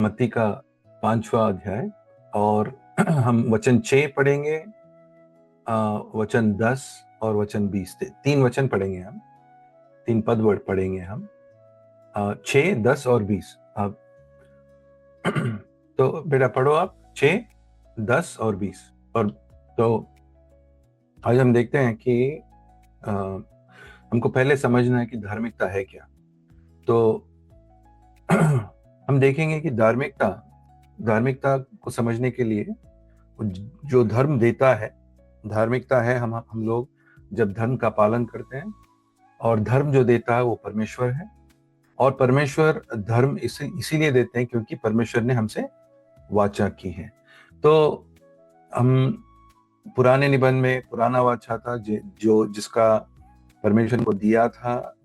मत्ती का 5वां अध्याय और हम वचन 6 पढ़ेंगे, वचन 10 और वचन 20 तीन वचन पढ़ेंगे हम, 3 पद वर्ड पढ़ेंगे हम, 6, 10 और 20। अब तो बेटा पढ़ो आप 6, 10 और 20। और तो आज हम देखते हैं कि हमको पहले समझना है कि धार्मिकता है क्या। तो हम देखेंगे कि धार्मिकता को समझने के लिए जो धर्म देता है, धार्मिकता है हम लोग जब धर्म का पालन करते हैं, और धर्म जो देता है वो परमेश्वर है। और परमेश्वर धर्म इसीलिए देते हैं क्योंकि परमेश्वर ने हमसे वाचा की है। तो हम पुराने निबंध में पुराना वाचा था जो जिसका परमेश्वर को दिया था,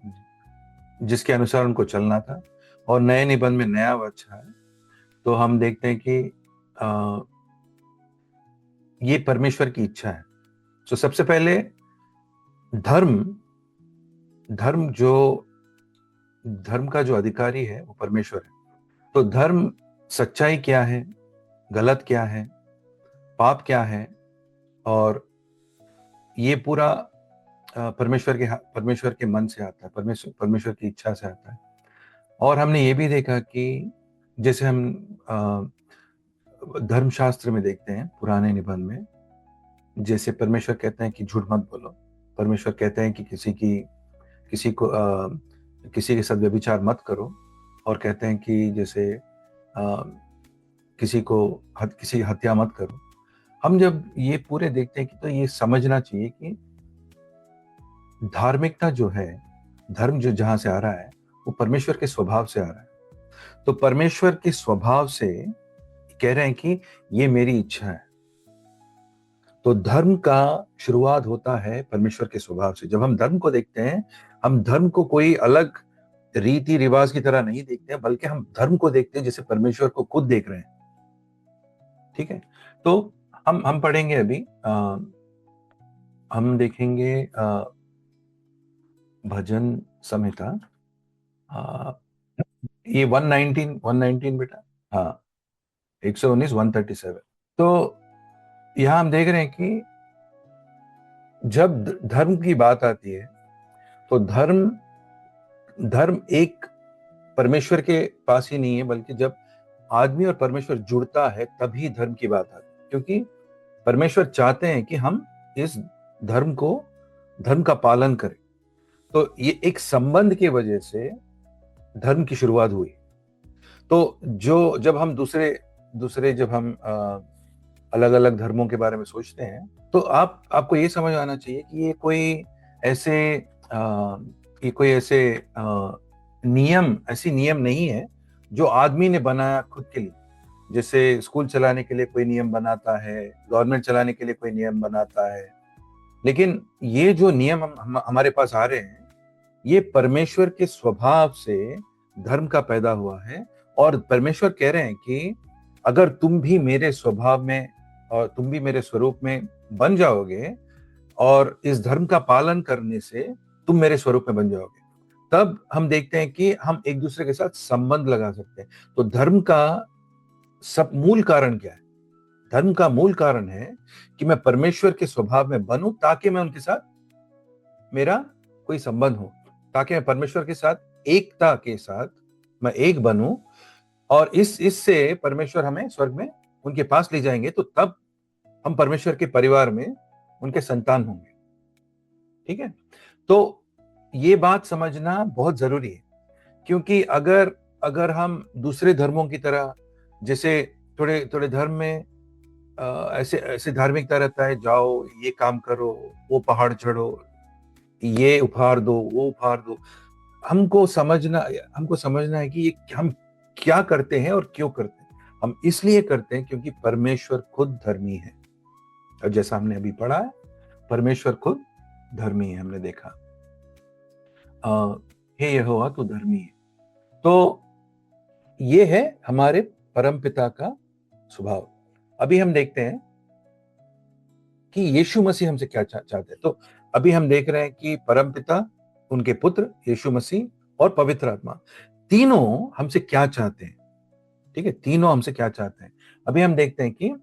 जिसके अनुसार उनको चलना था, और नए निबंध में नया वाचा है। तो हम देखते हैं कि ये परमेश्वर की इच्छा है। तो सबसे पहले धर्म का जो अधिकारी है वो परमेश्वर है। तो धर्म, सच्चाई क्या है, गलत क्या है, पाप क्या है, और ये पूरा परमेश्वर के मन से आता है, परमेश्वर की इच्छा से आता है। और हमने ये भी देखा कि जैसे हम धर्मशास्त्र में देखते हैं पुराने निबंध में, जैसे परमेश्वर कहते हैं कि झूठ मत बोलो, परमेश्वर कहते हैं कि किसी के साथ व्यभिचार मत करो, और कहते हैं कि जैसे किसी की हत्या मत करो। हम जब ये पूरे देखते हैं कि तो ये समझना चाहिए कि धार्मिकता जो है, धर्म जो जहां से आ रहा है वो परमेश्वर के स्वभाव से आ रहा है। तो परमेश्वर के स्वभाव से कह रहे हैं कि ये मेरी इच्छा है। तो धर्म का शुरुआत होता है परमेश्वर के स्वभाव से। जब हम धर्म को देखते हैं, हम धर्म को कोई अलग रीति रिवाज की तरह नहीं देखते हैं, बल्कि हम धर्म को देखते हैं जैसे परमेश्वर को खुद देख रहे हैं। ठीक है। तो हम पढ़ेंगे अभी, हम देखेंगे भजन संहिता, ये 119 बेटा, हाँ 119 137। तो यहां हम देख रहे हैं कि जब धर्म की बात आती है तो धर्म एक परमेश्वर के पास ही नहीं है, बल्कि जब आदमी और परमेश्वर जुड़ता है तभी धर्म की बात आती है। क्योंकि परमेश्वर चाहते हैं कि हम इस धर्म का पालन करें। तो ये एक संबंध की वजह से धर्म की शुरुआत हुई। तो जब हम दूसरे जब हम अलग अलग धर्मों के बारे में सोचते हैं, तो आपको ये समझ आना चाहिए कि ये कोई ऐसे नियम नहीं है जो आदमी ने बनाया खुद के लिए। जैसे स्कूल चलाने के लिए कोई नियम बनाता है, गवर्नमेंट चलाने के लिए कोई नियम बनाता है, लेकिन ये जो नियम हमारे पास आ रहे हैं, ये परमेश्वर के स्वभाव से धर्म का पैदा हुआ है। और परमेश्वर कह रहे हैं कि अगर तुम भी मेरे स्वभाव में और तुम भी मेरे स्वरूप में बन जाओगे, और इस धर्म का पालन करने से तुम मेरे स्वरूप में बन जाओगे, तब हम देखते हैं कि हम एक दूसरे के साथ संबंध लगा सकते हैं। तो धर्म का सब मूल कारण क्या है? धर्म का मूल कारण है कि मैं परमेश्वर के स्वभाव में बनूं, ताकि मैं उनके साथ मेरा कोई संबंध हो, ताकि मैं परमेश्वर के साथ एकता के साथ मैं एक बनूं, और इससे परमेश्वर हमें स्वर्ग में उनके पास ले जाएंगे। तो तब हम परमेश्वर के परिवार में उनके संतान होंगे। ठीक है। तो ये बात समझना बहुत जरूरी है, क्योंकि अगर हम दूसरे धर्मों की तरह, जैसे थोड़े थोड़े धर्म में ऐसे ऐसे धार्मिकता रहता है, जाओ ये काम करो, वो पहाड़ चढ़ो, ये उपहार दो, वो उपहार दो। हमको समझना है कि ये हम क्या करते हैं और क्यों करते हैं। हम इसलिए करते हैं क्योंकि परमेश्वर खुद धर्मी है। और जैसा हमने अभी पढ़ा है, परमेश्वर खुद धर्मी है, हमने देखा, हे यहोवा तू धर्मी है। तो ये है हमारे परमपिता का स्वभाव। अभी हम देखते हैं कि यीशु मसीह हमसे क्या चाहते हैं। तो अभी हम देख रहे हैं कि परमपिता, उनके पुत्र यीशु मसीह और पवित्र आत्मा, तीनों हमसे क्या चाहते हैं। ठीक है, तीनों हमसे क्या चाहते हैं। अभी हम देखते हैं कि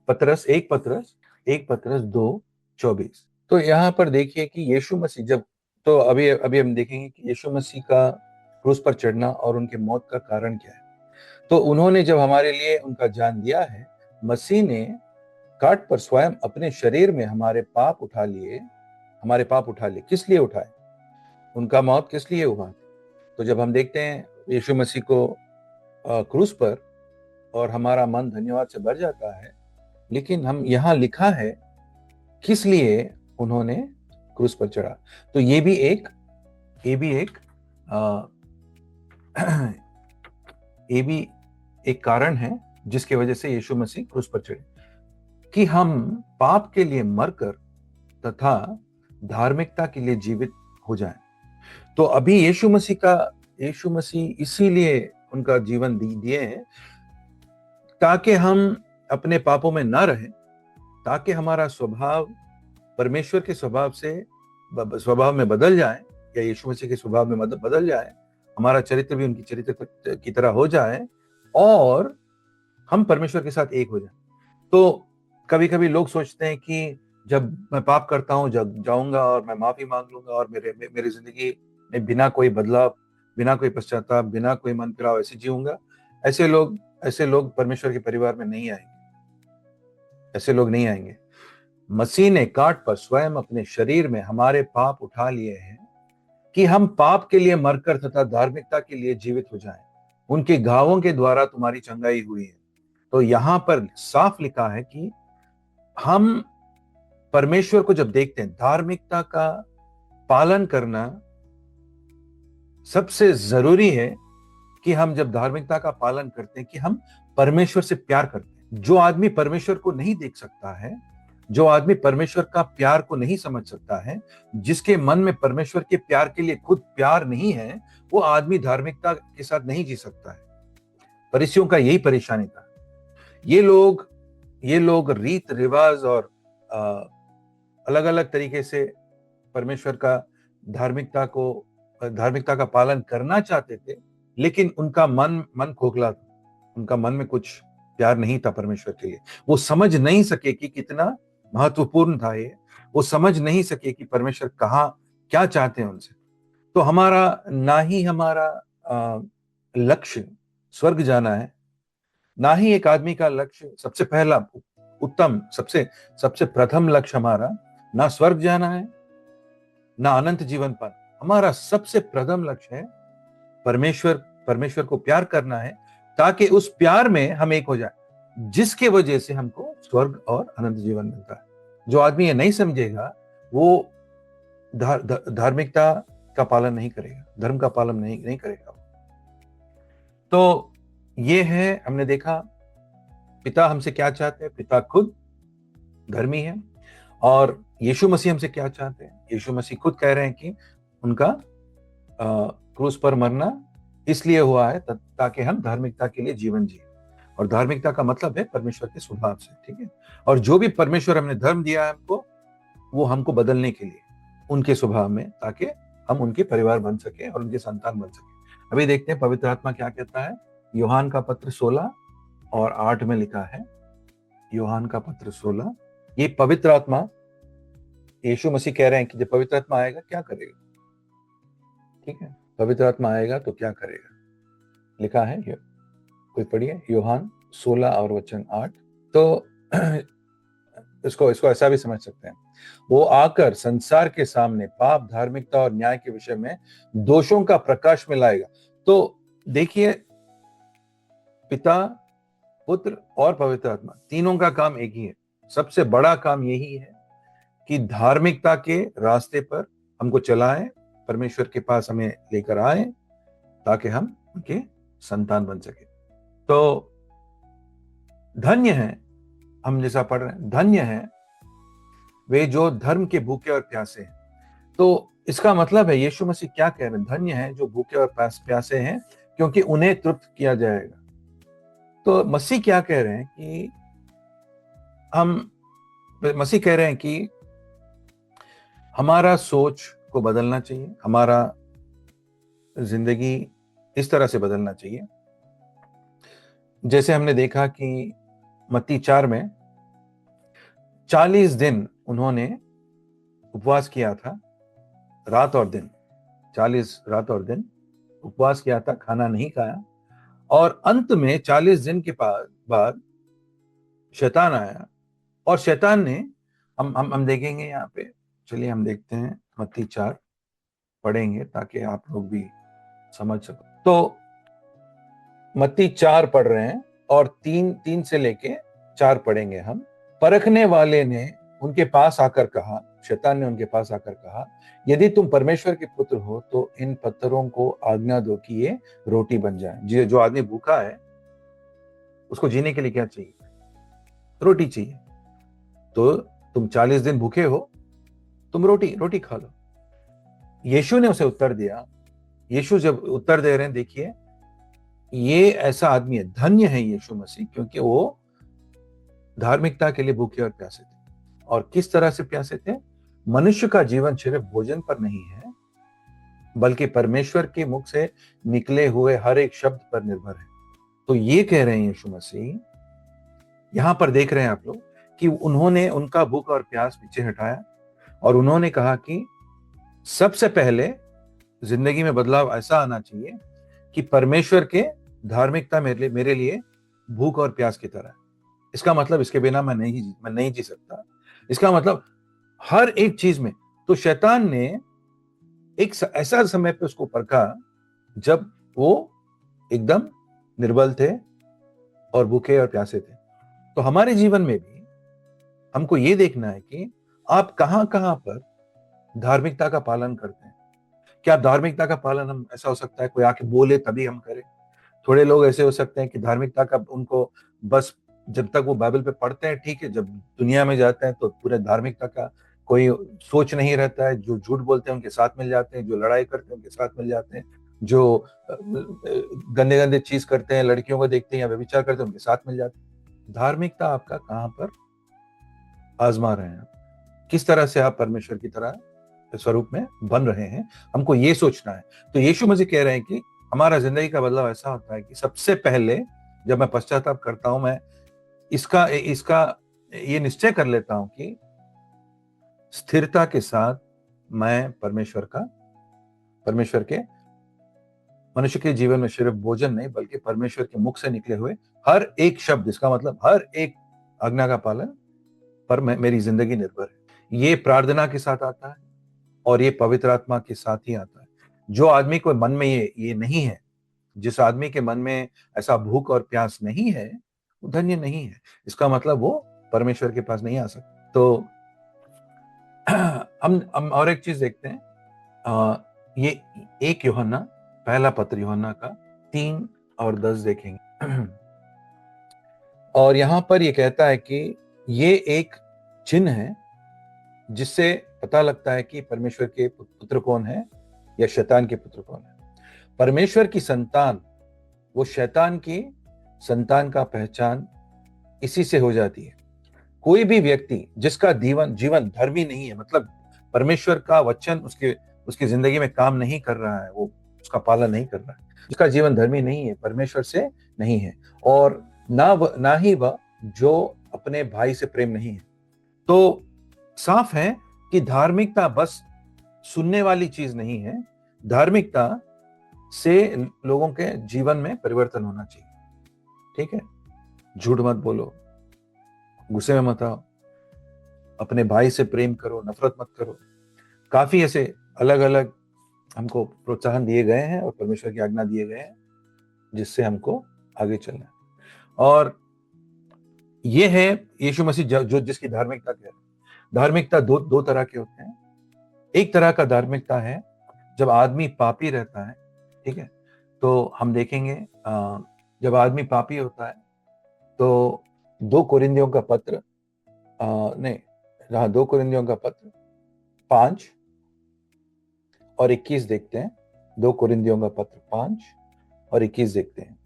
पतरस 2:24। तो यहाँ पर देखिए कि यीशु मसीह जब, तो अभी अभी हम देखेंगे कि यीशु मसीह का क्रूस पर चढ़ना और उनके मौत का कारण क्या है। तो उन्होंने जब हमारे लिए उनका जान दिया है, मसीह ने काट पर स्वयं अपने शरीर में हमारे पाप उठा लिए। किस लिए उठाए? उनका मौत किस लिए हुआ? तो जब हम देखते हैं यीशु मसीह को क्रूस पर, और हमारा मन धन्यवाद से भर जाता है। लेकिन हम यहाँ लिखा है किस लिए उन्होंने क्रूस पर चढ़ा। तो ये भी एक आ, ये भी एक कारण है जिसकी वजह से यीशु मसीह क्रूस पर चढ़े, कि हम पाप के लिए मरकर तथा धार्मिकता के लिए जीवित हो जाएं। तो अभी यीशु मसीह इसीलिए उनका जीवन दिए हैं, ताकि हम अपने पापों में ना रहें, ताकि हमारा स्वभाव परमेश्वर के स्वभाव में बदल जाए, या यीशु मसीह के स्वभाव में बदल जाए, हमारा चरित्र भी उनकी चरित्र की तरह हो जाए, और हम परमेश्वर के साथ एक हो जाए। तो कभी कभी लोग सोचते हैं कि जब मैं पाप करता हूं, जब जाऊंगा और मैं माफी मांग लूंगा और मेरी जिंदगी में बिना कोई बदलाव, बिना कोई पश्चाताप, बिना कोई मन फिराव ऐसे जीऊंगा। ऐसे लोग परमेश्वर के परिवार में नहीं आएंगे। ऐसे लोग नहीं आएंगे। मसीह ने काट पर स्वयं अपने शरीर में हमारे पाप उठा लिए हैं, कि हम पाप के लिए मरकर तथा धार्मिकता के लिए जीवित हो जाएं। उनके घावों के द्वारा तुम्हारी चंगाई हुई है। तो यहां पर साफ लिखा है कि हम परमेश्वर को जब देखते हैं, धार्मिकता का पालन करना सबसे जरूरी है। कि हम जब धार्मिकता का पालन करते हैं, कि हम परमेश्वर से प्यार करते हैं। जो आदमी परमेश्वर को नहीं देख सकता है, जो आदमी परमेश्वर का प्यार को नहीं समझ सकता है, जिसके मन में परमेश्वर के प्यार के लिए खुद प्यार नहीं है, वो आदमी धार्मिकता के साथ नहीं जी सकता है। फरीसियों का यही परेशानी था। ये लोग रीत रिवाज और अलग अलग तरीके से परमेश्वर का धार्मिकता का पालन करना चाहते थे, लेकिन उनका मन खोखला था। उनका मन में कुछ प्यार नहीं था परमेश्वर के लिए। वो समझ नहीं सके कि कितना महत्वपूर्ण था ये। वो समझ नहीं सके कि परमेश्वर क्या चाहते हैं उनसे। तो हमारा लक्ष्य स्वर्ग जाना है, ना ही एक आदमी का लक्ष्य सबसे पहला उत्तम सबसे प्रथम लक्ष्य हमारा ना स्वर्ग जाना है, ना अनंत जीवन पाना। हमारा सबसे प्रथम लक्ष्य है परमेश्वर को प्यार करना है, ताकि उस प्यार में हम एक हो जाए, जिसके वजह से हमको स्वर्ग और अनंत जीवन मिलता है। जो आदमी ये नहीं समझेगा, वो धार्मिकता का पालन नहीं करेगा, धर्म का पालन नहीं करेगा। तो ये है, हमने देखा पिता हमसे क्या चाहते हैं। पिता खुद धर्मी है। और यीशु मसीह हमसे क्या चाहते हैं? यीशु मसीह खुद कह रहे हैं कि उनका क्रूस पर मरना इसलिए हुआ है ताकि हम धार्मिकता के लिए जीवन जिए। और धार्मिकता का मतलब है परमेश्वर के स्वभाव से, ठीक है। और जो भी परमेश्वर हमने धर्म दिया है हमको, वो हमको बदलने के लिए उनके स्वभाव में, ताकि हम उनके परिवार बन सके और उनके संतान बन सके। अभी देखते हैं पवित्र आत्मा क्या कहता है। यूहान का पत्र 16:8 में लिखा है। यूहान का पत्र 16। ये पवित्र आत्मा, यीशु मसीह कह रहे हैं कि जब पवित्र आत्मा आएगा क्या करेगा, ठीक है। पवित्र आत्मा आएगा तो क्या करेगा, लिखा है। कोई पढ़िए यूहान 16 और वचन 8। तो इसको ऐसा भी समझ सकते हैं, वो आकर संसार के सामने पाप, धार्मिकता और न्याय के विषय में दोषों का प्रकाश में लाएगा। तो देखिए, पिता, पुत्र और पवित्र आत्मा, तीनों का काम एक ही है। सबसे बड़ा काम यही है कि धार्मिकता के रास्ते पर हमको चलाएं, परमेश्वर के पास हमें लेकर आए, ताकि हम उनके संतान बन सके। तो धन्य है, हम जैसा पढ़ रहे हैं, धन्य है वे जो धर्म के भूखे और प्यासे हैं। तो इसका मतलब है यीशु मसीह क्या कह रहे हैं? धन्य है जो भूखे और प्यासे हैं, क्योंकि उन्हें तृप्त किया जाएगा। तो मसीह क्या कह रहे हैं मसीह कह रहे हैं कि हमारा सोच को बदलना चाहिए, हमारा जिंदगी इस तरह से बदलना चाहिए जैसे हमने देखा कि मत्ती 4 में 40 दिन उन्होंने उपवास किया था, रात और दिन, 40 रात और दिन उपवास किया था, खाना नहीं खाया। और अंत में 40 दिन के बाद शैतान आया, और शैतान ने, हम देखेंगे यहाँ पे, चलिए हम देखते हैं मत्ती 4 पढ़ेंगे ताकि आप लोग भी समझ सको। तो मत्ती 4 पढ़ रहे हैं और 3 से लेके 4 पढ़ेंगे हम। परखने वाले ने उनके पास आकर कहा, शैतान ने उनके पास आकर कहा, यदि तुम परमेश्वर के पुत्र हो तो इन पत्थरों को आज्ञा दो कि ये रोटी बन जाए। जो आदमी भूखा है उसको जीने के लिए क्या चाहिए? रोटी चाहिए। तो तुम 40 दिन भूखे हो, तुम रोटी खा लो। यीशु ने उसे उत्तर दिया, यीशु जब उत्तर दे रहे हैं, देखिए ये ऐसा आदमी है, धन्य है यीशु मसीह, क्योंकि वो धार्मिकता के लिए भूखे और प्यासे थे। और किस तरह से प्यासे थे? मनुष्य का जीवन सिर्फ भोजन पर नहीं है, बल्कि परमेश्वर के मुख से निकले हुए हर एक शब्द पर निर्भर है। तो ये कह रहे हैं यीशु मसीह, यहां पर देख रहे हैं आप लोग कि उन्होंने उनका भूख और प्यास पीछे हटाया, और उन्होंने कहा कि सबसे पहले जिंदगी में बदलाव ऐसा आना चाहिए कि परमेश्वर के धार्मिकता मेरे लिए भूख और प्यास की तरह है। इसका मतलब इसके बिना मैं नहीं जी सकता। इसका मतलब हर एक चीज में। तो शैतान ने एक ऐसा समय पे उसको परखा जब वो एकदम निर्बल थे और भूखे और प्यासे थे। तो हमारे जीवन में भी हमको ये देखना है कि आप कहां कहां पर धार्मिकता का पालन करते हैं। क्या धार्मिकता का पालन, हम ऐसा हो सकता है कोई आके बोले तभी हम करें। थोड़े लोग ऐसे हो सकते हैं कि धार्मिकता का उनको बस जब तक वो बाइबल पे पढ़ते हैं ठीक है, जब दुनिया में जाते हैं तो पूरे धार्मिकता का कोई सोच नहीं रहता है। जो झूठ बोलते हैं उनके साथ मिल जाते हैं, जो लड़ाई करते हैं उनके साथ मिल जाते हैं, जो गंदे गंदे चीज करते हैं, लड़कियों को देखते हैं या व्यभिचार करते हैं, उनके साथ मिल जाते हैं। धार्मिकता आपका कहां पर आजमा रहे हैं? किस तरह से आप परमेश्वर की तरह स्वरूप में बन रहे हैं? हमको ये सोचना है। तो यीशु मसीह कह रहे हैं कि हमारा जिंदगी का बदलाव ऐसा होता है कि सबसे पहले जब मैं पश्चाताप करता हूं, मैं इसका इसका ये निश्चय कर लेता हूं कि स्थिरता के साथ मैं परमेश्वर के मनुष्य के जीवन में सिर्फ भोजन नहीं, बल्कि परमेश्वर के मुख से निकले हुए हर एक शब्द, इसका मतलब हर एक आज्ञा का पालन पर मेरी जिंदगी निर्भर है। ये प्रार्थना के साथ आता है और ये पवित्र आत्मा के साथ ही आता है। जो आदमी को मन में ये नहीं है, जिस आदमी के मन में ऐसा भूख और प्यास नहीं है, वो धन्य नहीं है। इसका मतलब वो परमेश्वर के पास नहीं आ सकता। तो हम और एक चीज देखते हैं, ये 1 यूहन्ना, पहला पत्र यूहन्ना का 3 और 10 देखेंगे। और यहां पर ये कहता है कि ये एक चिन्ह है जिससे पता लगता है कि परमेश्वर के पुत्र कौन है या शैतान के पुत्र कौन है। परमेश्वर की संतान वो शैतान की संतान का पहचान इसी से हो जाती है। कोई भी व्यक्ति जिसका जीवन धर्मी नहीं है, मतलब परमेश्वर का वचन उसकी जिंदगी में काम नहीं कर रहा है, वो उसका पालन नहीं कर रहा है, जिसका जीवन धर्मी नहीं है, परमेश्वर से नहीं है, और ना ही वह जो अपने भाई से प्रेम नहीं है। तो साफ है कि धार्मिकता बस सुनने वाली चीज नहीं है। धार्मिकता से लोगों के जीवन में परिवर्तन होना चाहिए। ठीक है? झूठ मत बोलो, गुस्से में मत आओ, अपने भाई से प्रेम करो, नफरत मत करो। काफी ऐसे अलग अलग हमको प्रोत्साहन दिए गए हैं और परमेश्वर की आज्ञा दिए गए हैं जिससे हमको आगे चलना है। और ये है यीशु मसीह जो जिसकी धार्मिकता कह रहे हैं। धार्मिकता दो तरह के होते हैं। एक तरह का धार्मिकता है जब आदमी पापी रहता है, ठीक है, तो हम देखेंगे जब आदमी पापी होता है तो 2 कोरिन्थियों का पत्र 5 और 21 देखते हैं। 2 कोरिन्थियों का पत्र 5 और 21 देखते हैं।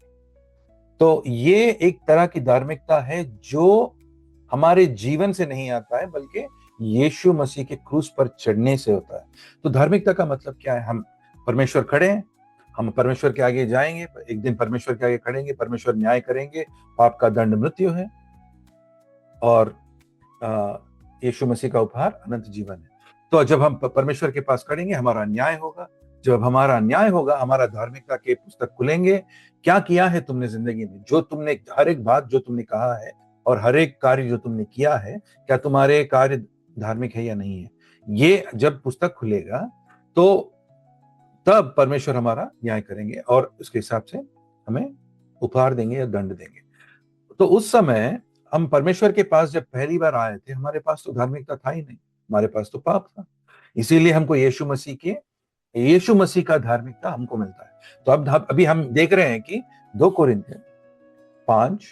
तो ये एक तरह की धार्मिकता है जो हमारे जीवन से नहीं आता है, बल्कि यीशु मसीह के क्रूस पर चढ़ने से होता है। तो धार्मिकता का मतलब क्या है? हम परमेश्वर खड़े हैं, हम परमेश्वर के आगे जाएंगे, एक दिन परमेश्वर के आगे खड़ेंगे, परमेश्वर न्याय करेंगे, पाप का दंड मृत्यु है और यीशु मसीह का उपहार अनंत जीवन है। तो जब हम परमेश्वर के पास खड़ेंगे, हमारा न्याय होगा। जब हमारा न्याय होगा, हमारा धार्मिकता के पुस्तक खुलेंगे। क्या किया है तुमने जिंदगी में, जो तुमने हर एक बात जो तुमने कहा है और हर एक कार्य जो तुमने किया है, क्या तुम्हारे कार्य धार्मिक है या नहीं है, ये जब पुस्तक खुलेगा तो तब परमेश्वर हमारा न्याय करेंगे और उसके हिसाब से हमें उपहार देंगे या दंड देंगे। तो उस समय हम परमेश्वर के पास जब पहली बार आए थे, हमारे पास तो धार्मिकता था ही नहीं, हमारे पास तो पाप था। इसीलिए हमको यीशु मसीह का धार्मिकता हमको मिलता है। तो अब अभी हम देख रहे हैं कि 2 कोरिन्थियन 5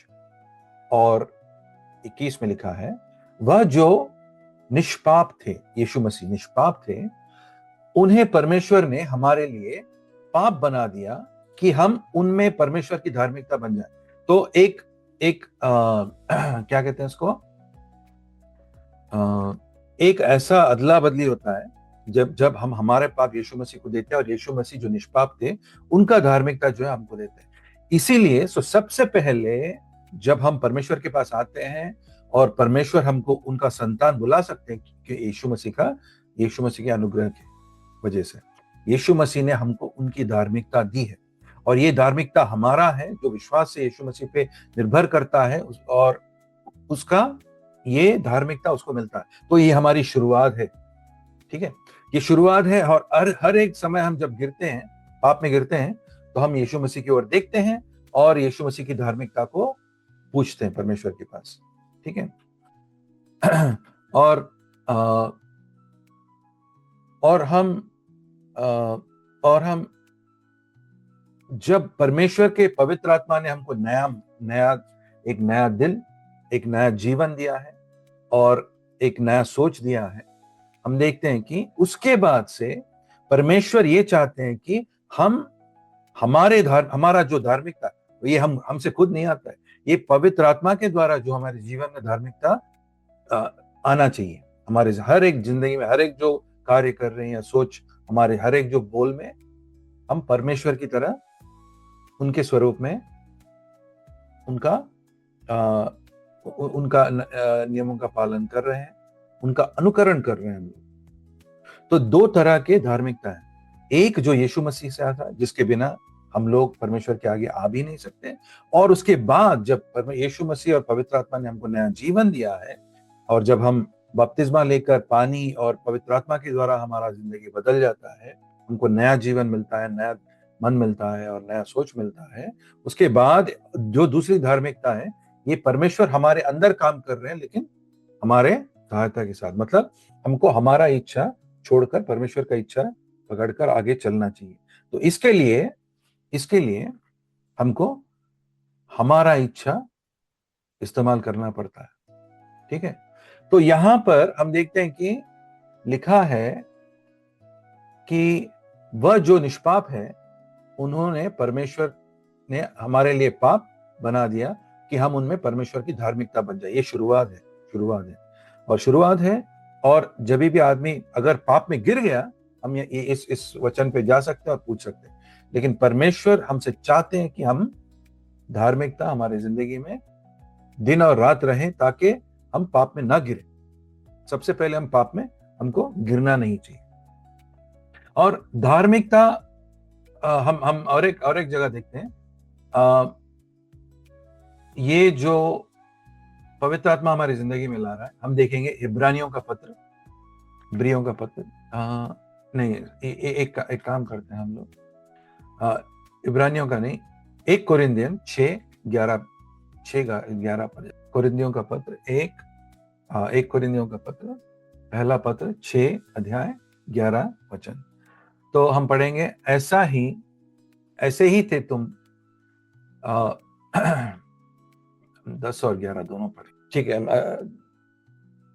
और 21 में लिखा है, वह जो निष्पाप थे, यीशु मसीह निष्पाप थे, उन्हें परमेश्वर ने हमारे लिए पाप बना दिया कि हम उनमें परमेश्वर की धार्मिकता बन जाए। तो एक क्या कहते हैं इसको, एक ऐसा अदला बदली होता है जब हम हमारे पाप यीशु मसीह को देते हैं और यीशु मसीह जो निष्पाप थे उनका धार्मिकता जो है हमको देते हैं। इसीलिए सबसे पहले जब हम परमेश्वर के पास आते हैं और परमेश्वर हमको उनका संतान बुला सकते हैं कि यीशु मसीह के अनुग्रह की वजह से यीशु मसीह ने हमको उनकी धार्मिकता दी है और ये धार्मिकता हमारा है जो विश्वास से यीशु मसीह पे निर्भर करता है और उसका ये धार्मिकता उसको मिलता है। तो ये हमारी शुरुआत है, ठीक है, ये शुरुआत है। और हर एक समय हम जब गिरते हैं, पाप में गिरते हैं, तो हम यीशु मसीह की ओर देखते हैं और यीशु मसीह की धार्मिकता को पूछते हैं परमेश्वर के पास, ठीक है। और हम जब परमेश्वर के पवित्र आत्मा ने हमको एक नया दिल, एक नया जीवन दिया है और एक नया सोच दिया है, हम देखते हैं कि उसके बाद से परमेश्वर ये चाहते हैं कि हमारा जो धार्मिकता, ये हमसे खुद नहीं आता है, ये पवित्र आत्मा के द्वारा जो हमारे जीवन में धार्मिकता आना चाहिए। हमारे हर एक जिंदगी में, हर एक जो कार्य कर रहे हैं या सोच, हमारे हर एक जो बोल में हम परमेश्वर की तरह उनके स्वरूप में उनका नियमों का पालन कर रहे हैं, उनका अनुकरण कर रहे हैं हम लोग। तो 2 तरह के धार्मिकता है, एक जो यीशु मसीह से आता है जिसके बिना हम लोग परमेश्वर के आगे आ भी नहीं सकते, और उसके बाद जब यीशु मसीह और पवित्र आत्मा ने हमको नया जीवन दिया है और जब हम बपतिस्मा लेकर पानी और पवित्र आत्मा के द्वारा हमारा जिंदगी बदल जाता है, हमको नया जीवन मिलता है, नया मन मिलता है और नया सोच मिलता है, उसके बाद जो दूसरी धार्मिकता है, ये परमेश्वर हमारे अंदर काम कर रहे हैं लेकिन हमारे सहायता के साथ। मतलब हमको हमारा इच्छा छोड़कर परमेश्वर का इच्छा पकड़कर आगे चलना चाहिए। तो इसके लिए हमको हमारा इच्छा इस्तेमाल करना पड़ता है, ठीक है। तो यहां पर हम देखते हैं कि लिखा है कि वह जो निष्पाप है, उन्होंने परमेश्वर ने हमारे लिए पाप बना दिया कि हम उनमें परमेश्वर की धार्मिकता बन जाए। ये शुरुआत है। और जब भी आदमी अगर पाप में गिर गया, हम इस वचन पे जा सकते हैं और पूछ सकते हैं, लेकिन परमेश्वर हमसे चाहते हैं कि हम धार्मिकता हमारी जिंदगी में दिन और रात रहे ताकि हम पाप में ना गिरे। सबसे पहले हम पाप में हमको गिरना नहीं चाहिए। और धार्मिकता हम और एक जगह देखते हैं, ये जो पवित्र आत्मा हमारी जिंदगी में ला रहा है, हम देखेंगे इब्रानियों का पत्र, नहीं, एक काम करते हैं हम लोग, इब्रानियों का नहीं, 1 कोरिन्थियन 6:11 कोरिन्थियों का पत्र 1 कोरिन्थियों का पत्र, पहला पत्र 6 अध्याय 11 वचन। तो हम पढ़ेंगे, ऐसे ही थे तुम। 10 और 11 दोनों पढ़े, ठीक है।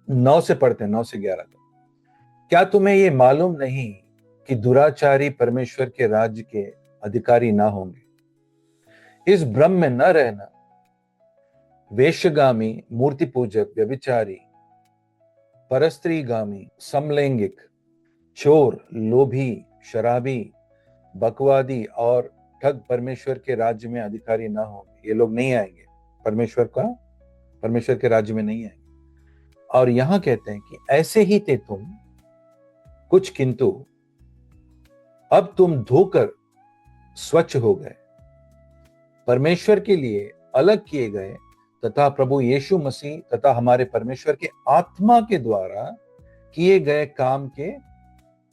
9 से पढ़ते हैं, 9 से 11 तक। क्या तुम्हें ये मालूम नहीं कि दुराचारी परमेश्वर के राज्य के अधिकारी ना होंगे? इस भ्रम में न रहना। वेश्यगामी, मूर्ति पूजक, व्यभिचारी, परस्त्रीगामी, समलैंगिक, चोर, लोभी, शराबी, बकवादी और ठग परमेश्वर के राज्य में अधिकारी ना होंगे। ये लोग नहीं आएंगे, परमेश्वर के राज्य में नहीं आएंगे। और यहां कहते हैं कि ऐसे ही थे तुम कुछ, किंतु अब तुम धोकर स्वच्छ हो गए, परमेश्वर के लिए अलग किए गए तथा प्रभु यीशु मसीह तथा हमारे परमेश्वर के आत्मा के द्वारा किए गए काम के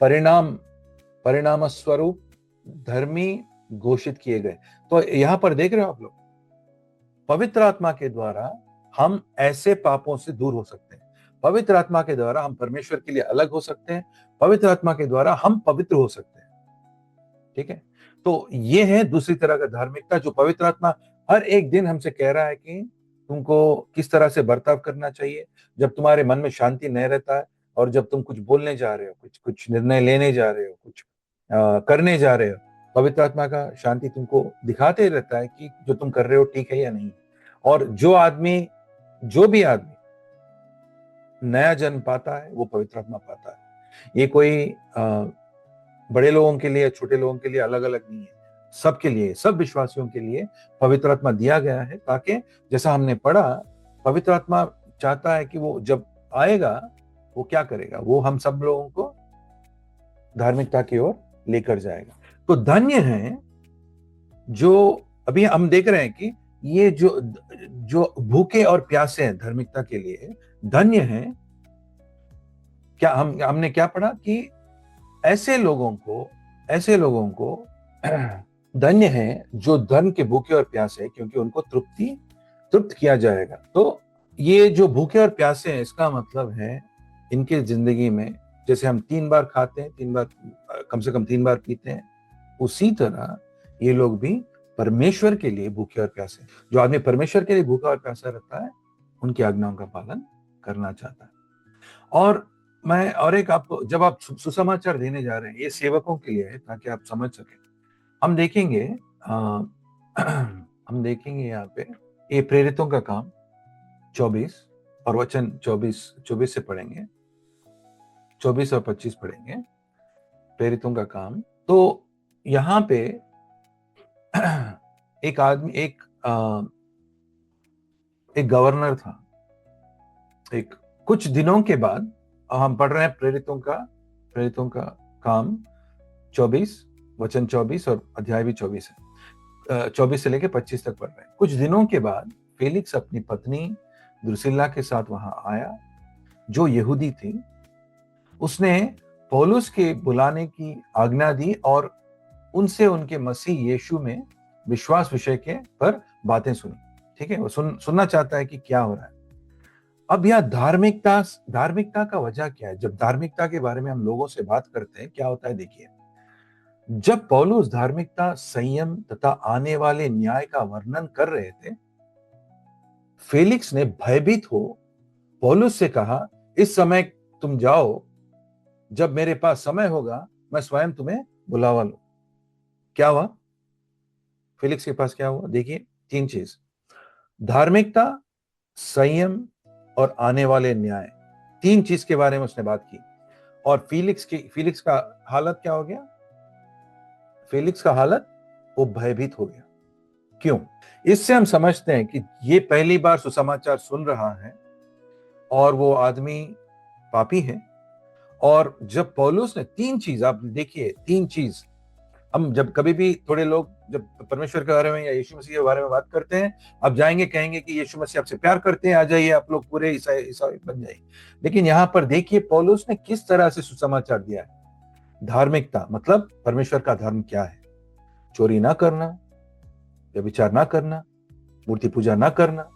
परिणाम स्वरूप धर्मी घोषित किए गए। तो यहां पर देख रहे हो आप लोग, पवित्र आत्मा के द्वारा हम ऐसे पापों से दूर हो सकते हैं, पवित्र आत्मा के द्वारा हम परमेश्वर के लिए अलग हो सकते हैं, पवित्र आत्मा के द्वारा हम पवित्र हो सकते हैं। ठीक है, तो ये है दूसरी तरह का धार्मिकता, जो पवित्र आत्मा हर एक दिन हमसे कह रहा है कि तुमको किस तरह से बर्ताव करना चाहिए जब तुम्हारे मन में शांति नहीं रहता है, और जब तुम कुछ बोलने जा रहे हो, कुछ निर्णय लेने जा रहे हो, कुछ करने जा रहे हो, पवित्र आत्मा का शांति तुमको दिखाते रहता है कि जो तुम कर रहे हो ठीक है या नहीं। और जो भी आदमी नया जन्म पाता है वो पवित्र आत्मा पाता है। ये कोई बड़े लोगों के लिए, छोटे लोगों के लिए अलग अलग नहीं है, सबके लिए, सब विश्वासियों के लिए पवित्र आत्मा दिया गया है, ताकि जैसा हमने पढ़ा, पवित्र आत्मा चाहता है कि वो जब आएगा वो क्या करेगा, वो हम सब लोगों को धार्मिकता की ओर लेकर जाएगा। तो धन्य है जो, अभी हम देख रहे हैं कि ये जो भूखे और प्यासे हैं धार्मिकता के लिए, धन्य है। क्या हमने क्या पढ़ा कि ऐसे लोगों को धन्य है जो धर्म के भूखे और प्यासे हैं, क्योंकि उनको तृप्त किया जाएगा। तो ये जो भूखे और प्यासे हैं, इसका मतलब है इनके जिंदगी में जैसे हम 3 बार खाते हैं, 3 बार, कम से कम 3 बार पीते हैं, उसी तरह ये लोग भी परमेश्वर के लिए भूखे और प्यासे हैं। जो आदमी परमेश्वर के लिए भूखा और प्यासा रहता है, उनकी आज्ञाओं का पालन करना चाहता है। और एक आपको, जब आप सुसमाचार देने जा रहे हैं, ये सेवकों के लिए है ताकि आप समझ सकें। हम देखेंगे यहाँ पे ये प्रेरितों का काम 24 और वचन 24 से पढ़ेंगे, 24 और 25 पढ़ेंगे, प्रेरितों का काम। तो यहाँ पे एक आदमी, एक गवर्नर था। कुछ दिनों के बाद हम पढ़ रहे हैं प्रेरितों का काम 24, वचन 24 और अध्याय भी 24 है। 24 से लेकर 25 तक पढ़ रहे हैं। कुछ दिनों के बाद फेलिक्स अपनी पत्नी द्रुसिल्ला के साथ वहां आया, जो यहूदी थी। उसने पौलुस के बुलाने की आज्ञा दी और उनसे उनके मसीह यीशु में विश्वास विषय के पर बातें सुनी। ठीक है, वो सुनना चाहता है कि क्या हो रहा है। अब यह धार्मिकता का वजह क्या है? जब धार्मिकता के बारे में हम लोगों से बात करते हैं, क्या होता है देखिए। जब पौलुस धार्मिकता, संयम तथा आने वाले न्याय का वर्णन कर रहे थे, फेलिक्स ने भयभीत हो पौलुस से कहा, इस समय तुम जाओ, जब मेरे पास समय होगा मैं स्वयं तुम्हें बुलावा लूं। क्या हुआ फेलिक्स के पास? क्या हुआ देखिए, 3 चीज, धार्मिकता, संयम और आने वाले न्याय, 3 चीज के बारे में उसने बात की। और फेलिक्स का हालत क्या हो गया? फेलिक्स का हालत, वो भयभीत हो गया। क्यों? इससे हम समझते हैं कि ये पहली बार सुसमाचार सुन रहा है और वो आदमी पापी है। और जब पौलुस ने 3 चीज, आप देखिए 3 चीज, हम जब कभी भी थोड़े लोग जब परमेश्वर के बारे में या यीशु मसीह के बारे में बात करते हैं, आप जाएंगे कहेंगे कि यीशु मसीह आपसे प्यार करते हैं, आ जाइए आप लोग पूरे ईसाई बन जाइए। लेकिन यहाँ पर देखिए पौलुस ने किस तरह से सुसमाचार दिया है। धार्मिकता मतलब परमेश्वर का धर्म क्या है? चोरी ना करना, व्यभिचार ना करना, मूर्ति पूजा ना करना।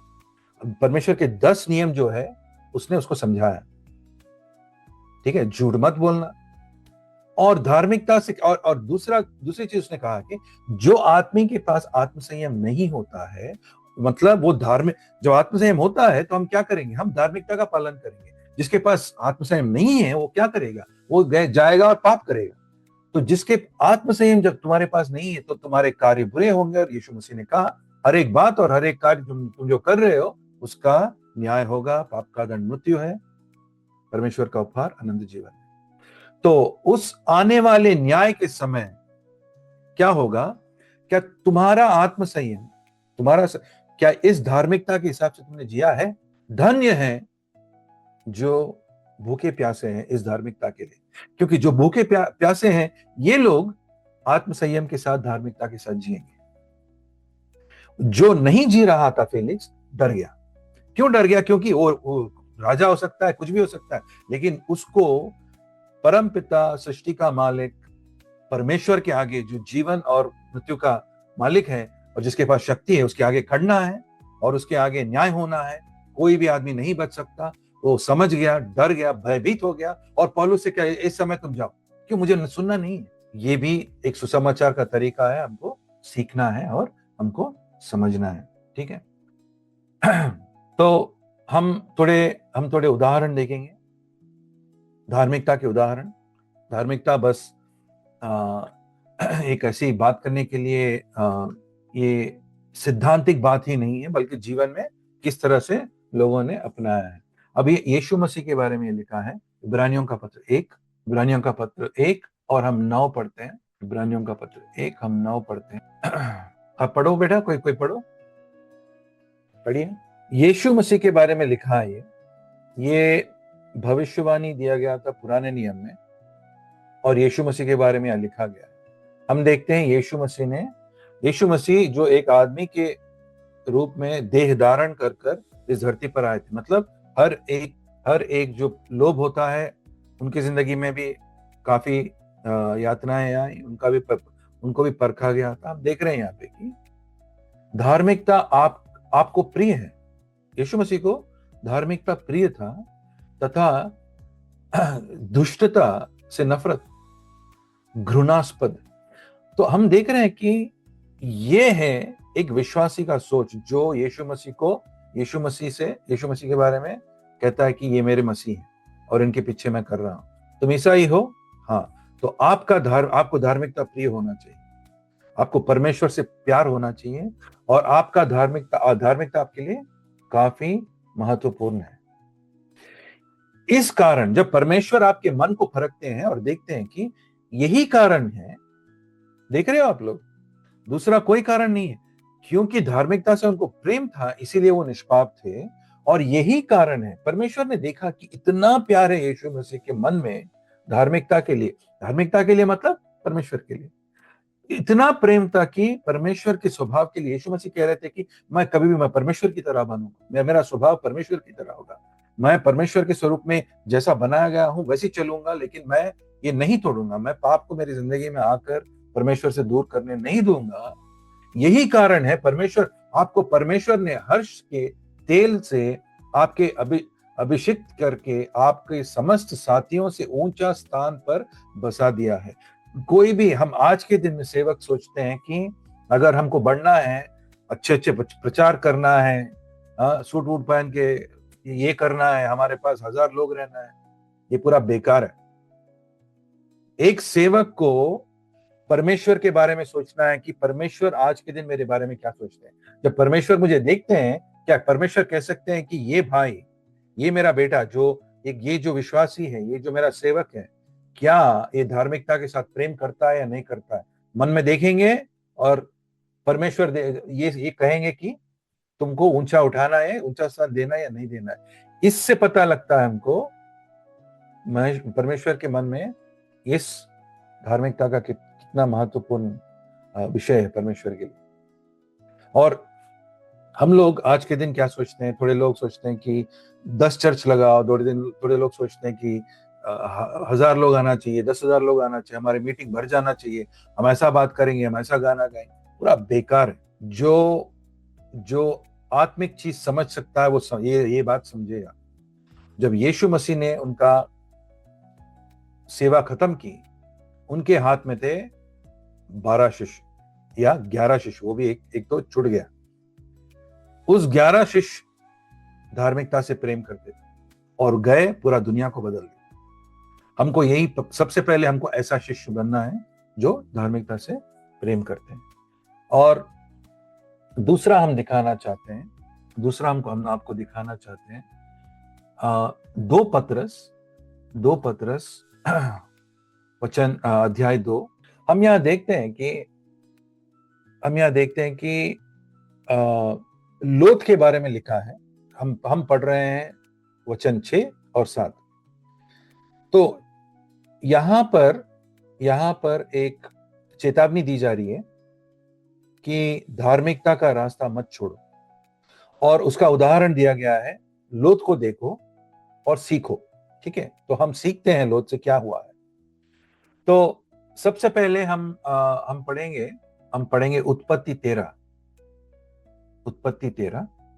परमेश्वर के 10 नियम जो है उसने उसको समझाया। ठीक है, झूठ मत बोलना। और धार्मिकता से और दूसरी चीज उसने कहा कि जो आदमी के पास आत्मसंयम नहीं होता है, मतलब वो धार्मिक, जो आत्मसंयम होता है तो हम क्या करेंगे? हम धार्मिकता का पालन करेंगे। जिसके पास आत्मसंयम नहीं है वो क्या करेगा? वो जाएगा और पाप करेगा। तो जिसके आत्मसंयम जब तुम्हारे पास नहीं है तो तुम्हारे कार्य बुरे होंगे। और यीशु मसीह ने कहा, हर एक बात और हर एक कार्य तुम जो कर रहे हो उसका न्याय होगा। पाप का दंड मृत्यु है, परमेश्वर का उपहार अनंत जीवन। तो उस आने वाले न्याय के समय क्या होगा? क्या तुम्हारा आत्म संयम, क्या इस धार्मिकता के हिसाब से तुमने जिया है? धन्य है जो भूखे प्यासे हैं इस धार्मिकता के लिए, क्योंकि जो भूखे प्यासे हैं ये लोग आत्म संयम के साथ धार्मिकता के साथ जिएंगे। जो नहीं जी रहा था फेलिक्स डर गया। क्यों डर गया? क्योंकि वो राजा हो सकता है, कुछ भी हो सकता है, लेकिन उसको परम पिता, सृष्टि का मालिक, परमेश्वर के आगे, जो जीवन और मृत्यु का मालिक है और जिसके पास शक्ति है, उसके आगे खड़ना है और उसके आगे न्याय होना है। कोई भी आदमी नहीं बच सकता। वो समझ गया, डर गया, भयभीत हो गया और पौलुस से क्या, इस समय तुम जाओ, क्यों? मुझे सुनना नहीं है। ये भी एक सुसमाचार का तरीका है, हमको सीखना है और हमको समझना है। ठीक है। तो हम थोड़े उदाहरण देखेंगे, धार्मिकता के उदाहरण। धार्मिकता बस एक ऐसी बात करने के लिए ये सिद्धांतिक बात ही नहीं है, बल्कि जीवन में किस तरह से लोगों ने अपनाया है। अभी यीशु मसीह के बारे में लिखा है इब्रानियों का पत्र 1 और हम 9 पढ़ते हैं। इब्रानियों का पत्र 1 हम 9 पढ़ते हैं। आप पढ़ो बेटा, कोई पढ़ो, पढ़िए। यीशु मसीह के बारे में लिखा है, ये भविष्यवाणी दिया गया था पुराने नियम में और यीशु मसीह के बारे में लिखा गया है। हम देखते हैं यीशु मसीह जो एक आदमी के रूप में देह धारण कर इस धरती पर आए थे। मतलब हर एक जो लोभ होता है उनकी जिंदगी में भी काफी यातनाएं आई, उनको भी परखा गया था। हम देख रहे हैं यहाँ पे कि धार्मिकता आपको प्रिय है। यीशु मसीह को धार्मिकता प्रिय था तथा दुष्टता से नफरत घृणास्पद। तो हम देख रहे हैं कि ये है एक विश्वासी का सोच, जो यीशु मसीह के बारे में कहता है कि ये मेरे मसीह हैं और इनके पीछे मैं कर रहा हूं। तुम ईसाई हो, हाँ, तो आपको धार्मिकता प्रिय होना चाहिए, आपको परमेश्वर से प्यार होना चाहिए और आपका धार्मिकता आपके लिए काफी महत्वपूर्ण है। इस कारण जब परमेश्वर आपके मन को परखते हैं और देखते हैं कि यही कारण है, देख रहे हो आप लोग, दूसरा कोई कारण नहीं है, क्योंकि धार्मिकता से उनको प्रेम था इसीलिए वो निष्पाप थे। और यही कारण है, परमेश्वर ने देखा कि इतना प्यार है यीशु मसीह के मन में धार्मिकता के लिए मतलब परमेश्वर के लिए इतना प्रेम था कि परमेश्वर के स्वभाव के लिए यीशु मसीह कह रहे थे कि मैं परमेश्वर की तरह बनूंगा, मेरा स्वभाव परमेश्वर की तरह होगा, मैं परमेश्वर के स्वरूप में जैसा बनाया गया हूं वैसे चलूंगा, लेकिन मैं ये नहीं तोड़ूंगा, मैं पाप को मेरी जिंदगी में आकर परमेश्वर से दूर करने नहीं दूंगा। यही कारण है परमेश्वर ने हर्ष के तेल से आपके अभिषिक्त करके आपके समस्त साथियों से ऊंचा स्थान पर बसा दिया है। कोई भी, हम आज के दिन में सेवक सोचते हैं कि अगर हमको बढ़ना है, अच्छे प्रचार करना है, सूट वूट पहन के ये करना है, हमारे पास 1000 लोग रहना है, ये पूरा बेकार है। एक सेवक को परमेश्वर के बारे में सोचना है कि परमेश्वर आज के दिन मेरे बारे में क्या सोचते हैं। जब परमेश्वर मुझे देखते हैं, क्या परमेश्वर कह सकते हैं कि ये भाई, ये मेरा बेटा, ये जो विश्वासी है, ये जो मेरा सेवक है, क्या ये धार्मिकता के साथ प्रेम करता है या नहीं करता है? मन में देखेंगे और परमेश्वर ये कहेंगे कि तुमको ऊंचा उठाना है, ऊंचा स्थान देना है या नहीं देना है। इससे पता लगता है हमको परमेश्वर के मन में इस धार्मिकता का कितना महत्वपूर्ण विषय है परमेश्वर के लिए। और हम लोग आज के दिन क्या सोचते हैं? थोड़े लोग सोचते हैं कि 10 चर्च लगाओ, थोड़े लोग सोचते हैं कि 1000 लोग आना चाहिए, 10,000 लोग आना चाहिए, हमारी मीटिंग भर जाना चाहिए, हम ऐसा बात करेंगे, हम ऐसा गाना गाएंगे। पूरा बेकार है। जो आत्मिक चीज समझ सकता है वो ये बात समझेगा। जब यीशु मसीह ने उनका सेवा खत्म की, उनके हाथ में थे 12 शिष्य या 11 शिष्य, वो भी एक तो छूट गया। उस 11 शिष्य धार्मिकता से प्रेम करते थे और गए, पूरा दुनिया को बदल दिया। हमको सबसे पहले हमको ऐसा शिष्य बनना है जो धार्मिकता से प्रेम करते हैं। और दूसरा हम आपको दिखाना चाहते हैं 2 पतरस वचन अध्याय 2। हम यहाँ देखते हैं कि हम यहाँ देखते हैं कि आ, लोथ के बारे में लिखा है। हम पढ़ रहे हैं वचन 6 और 7। तो यहां पर एक चेतावनी दी जा रही है कि धार्मिकता का रास्ता मत छोड़ो, और उसका उदाहरण दिया गया है, लोथ को देखो और सीखो। ठीक है, तो हम सीखते हैं लोथ से क्या हुआ है। तो सबसे पहले हम पढ़ेंगे उत्पत्ति 13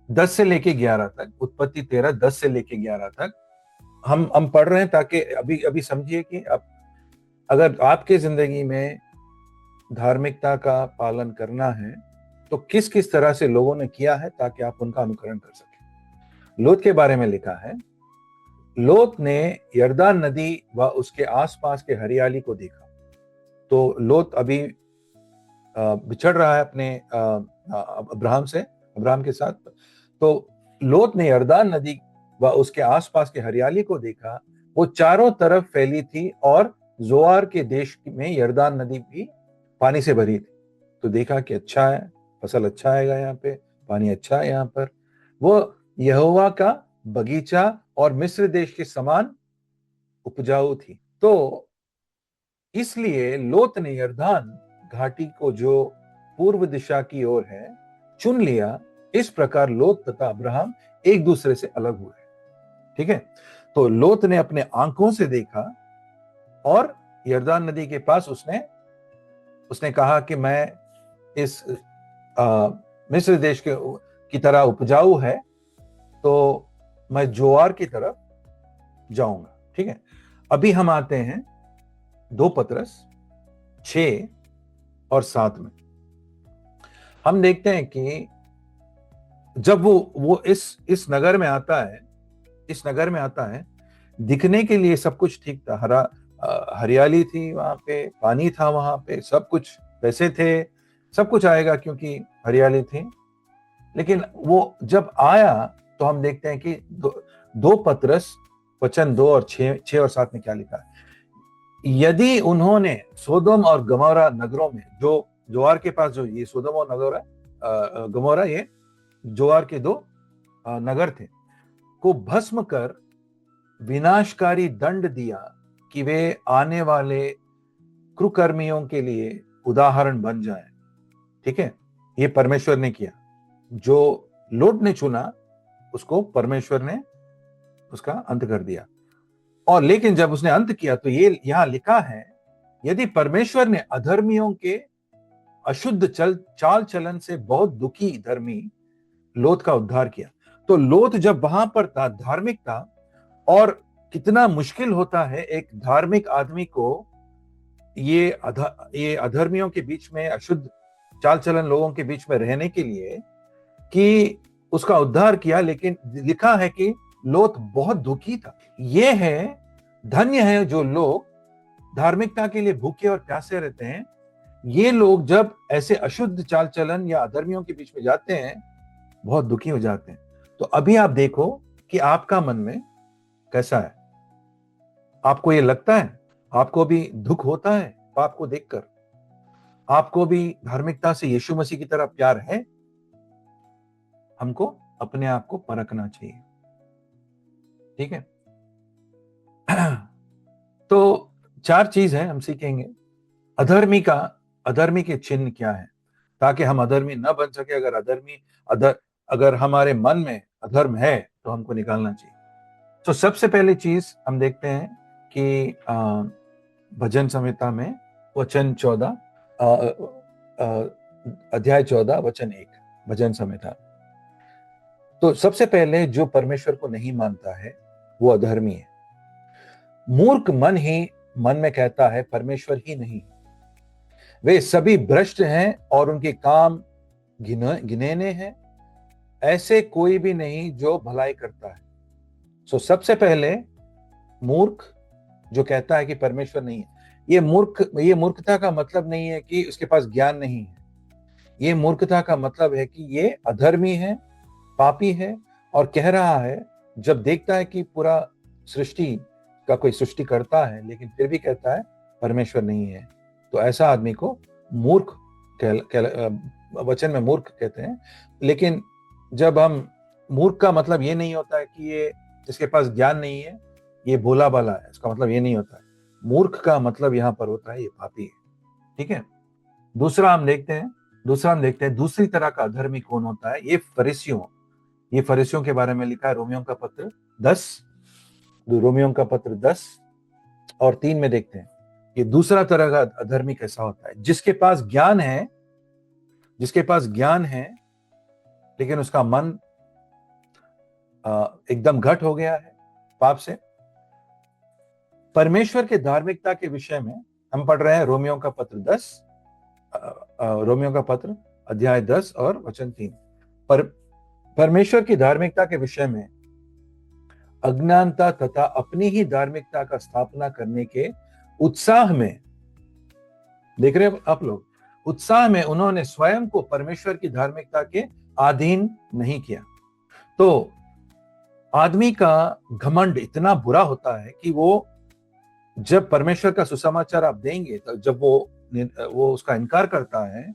10 से लेके 11 तक। उत्पत्ति 13 10 से लेके 11 तक हम पढ़ रहे हैं, ताकि अभी अभी समझिए कि अब अगर आपके जिंदगी में धार्मिकता का पालन करना है तो किस किस तरह से लोगों ने किया है, ताकि आप उनका अनुकरण कर सकें। लोथ के बारे में लिखा है, लोथ ने यरदान नदी व उसके आसपास के हरियाली को देखा। तो लोथ अभी बिछड़ रहा है अपने अब्राहम के साथ। तो लोथ ने यरदान नदी व उसके आसपास के हरियाली को देखा, वो चारों तरफ फैली थी और जोआर के देश में यरदान नदी भी पानी से भरी थी। तो देखा कि अच्छा है, फसल अच्छा आएगा, यहाँ पे पानी अच्छा है यहाँ पर। वो यहोवा का बगीचा और मिस्र देश के समान उपजाऊ थी। तो इसलिए लोत ने यरदान घाटी को, जो पूर्व दिशा की ओर है, चुन लिया। इस प्रकार लोत तथा अब्राहम एक दूसरे से अलग हुए। ठीक है, तो लोत ने अपने आंखों से देखा और यरदान नदी के पास उसने कहा कि मैं इस मिस्र देश की तरह उपजाऊ है, तो मैं जोआर की तरफ जाऊंगा। ठीक है, अभी हम आते हैं 2 पतरस 6 और 7 में। हम देखते हैं कि जब वो इस नगर में आता है, दिखने के लिए सब कुछ ठीक था। हरियाली थी वहां पे, पानी था वहां पे, सब कुछ पैसे थे, सब कुछ आएगा क्योंकि हरियाली थी। लेकिन वो जब आया तो हम देखते हैं कि 2 पतरस वचन 2 और 6 और 7 में क्या लिखा है। यदि उन्होंने सोदोम और गमोरा नगरों में, जो जोआर के पास, जो ये सोदोम और गमोरा ये जोआर के 2 नगर थे, को भस्म कर विनाशकारी दंड दिया कि वे आने वाले कुकर्मियों के लिए उदाहरण बन जाए। ठीक है, ये परमेश्वर ने किया। जो लोट ने चुना, उसको परमेश्वर ने उसका अंत कर दिया। और लेकिन जब उसने अंत किया तो ये यहां लिखा है, यदि परमेश्वर ने अधर्मियों के अशुद्ध चाल चलन से बहुत दुखी धर्मी लोत का उद्धार किया। तो लोत जब वहां पर था, धार्मिक था, और कितना मुश्किल होता है एक धार्मिक आदमी को ये अधर्मियों के बीच में, अशुद्ध चाल चलन लोगों के बीच में रहने के लिए, कि उसका उद्धार किया। लेकिन लिखा है कि लोत बहुत दुखी था। ये है, धन्य है जो लोग धार्मिकता के लिए भूखे और प्यासे रहते हैं। ये लोग जब ऐसे अशुद्ध चाल चलन या अधर्मियों के बीच में जाते हैं, बहुत दुखी हो जाते हैं। तो अभी आप देखो कि आपका मन में कैसा है। आपको ये लगता है, आपको भी दुख होता है पाप को देखकर? आपको भी धार्मिकता से यीशु मसीह की तरह प्यार है? हमको अपने आप को परखना चाहिए। ठीक है, तो 4 चीज है हम सीखेंगे। अधर्मी के चिन्ह क्या है, ताकि हम अधर्मी न बन सके। अगर हमारे मन में अधर्म है तो हमको निकालना चाहिए। तो सबसे पहली चीज हम देखते हैं कि भजन संहिता में वचन 14, अध्याय 14 वचन 1, भजन संहिता। तो सबसे पहले जो परमेश्वर को नहीं मानता है वो अधर्मी है। मूर्ख मन में कहता है परमेश्वर ही नहीं। वे सभी भ्रष्ट हैं और उनके काम घिनौने हैं। ऐसे कोई भी नहीं जो भलाई करता है। सो सबसे पहले मूर्ख जो कहता है कि परमेश्वर नहीं है, ये मूर्खता का मतलब नहीं है कि उसके पास ज्ञान नहीं है। ये मूर्खता का मतलब है कि ये अधर्मी है, पापी है, और कह रहा है, जब देखता है कि पूरा सृष्टि का कोई सृष्टि करता है लेकिन फिर भी कहता है परमेश्वर नहीं है, तो ऐसा आदमी को मूर्ख वचन में मूर्ख कहते हैं, लेकिन जब हम मूर्ख का मतलब ये नहीं होता है कि ये जिसके पास ज्ञान नहीं है ये भोला भाला है, इसका मतलब ये नहीं होता है। मूर्ख का मतलब यहां पर होता है ये पापी है। ठीक है। दूसरा हम देखते हैं दूसरी तरह का अधर्मी कौन होता है। ये फरीसियों के बारे में लिखा है रोमियों का पत्र 10, और 3 में देखते हैं ये दूसरा तरह का अधर्मी कैसा होता है। जिसके पास ज्ञान है लेकिन उसका मन एकदम घट हो गया है पाप से। परमेश्वर के धार्मिकता के विषय में हम पढ़ रहे हैं रोमियों का पत्र अध्याय 10 और वचन 3 पर परमेश्वर की धार्मिकता के विषय में अज्ञानता तथा अपनी ही धार्मिकता का स्थापना करने के उत्साह में, देख रहे आप लोग, उत्साह में उन्होंने स्वयं को परमेश्वर की धार्मिकता के अधीन नहीं किया। तो आदमी का घमंड इतना बुरा होता है कि वो जब परमेश्वर का सुसमाचार आप देंगे तो जब वो उसका इनकार करता है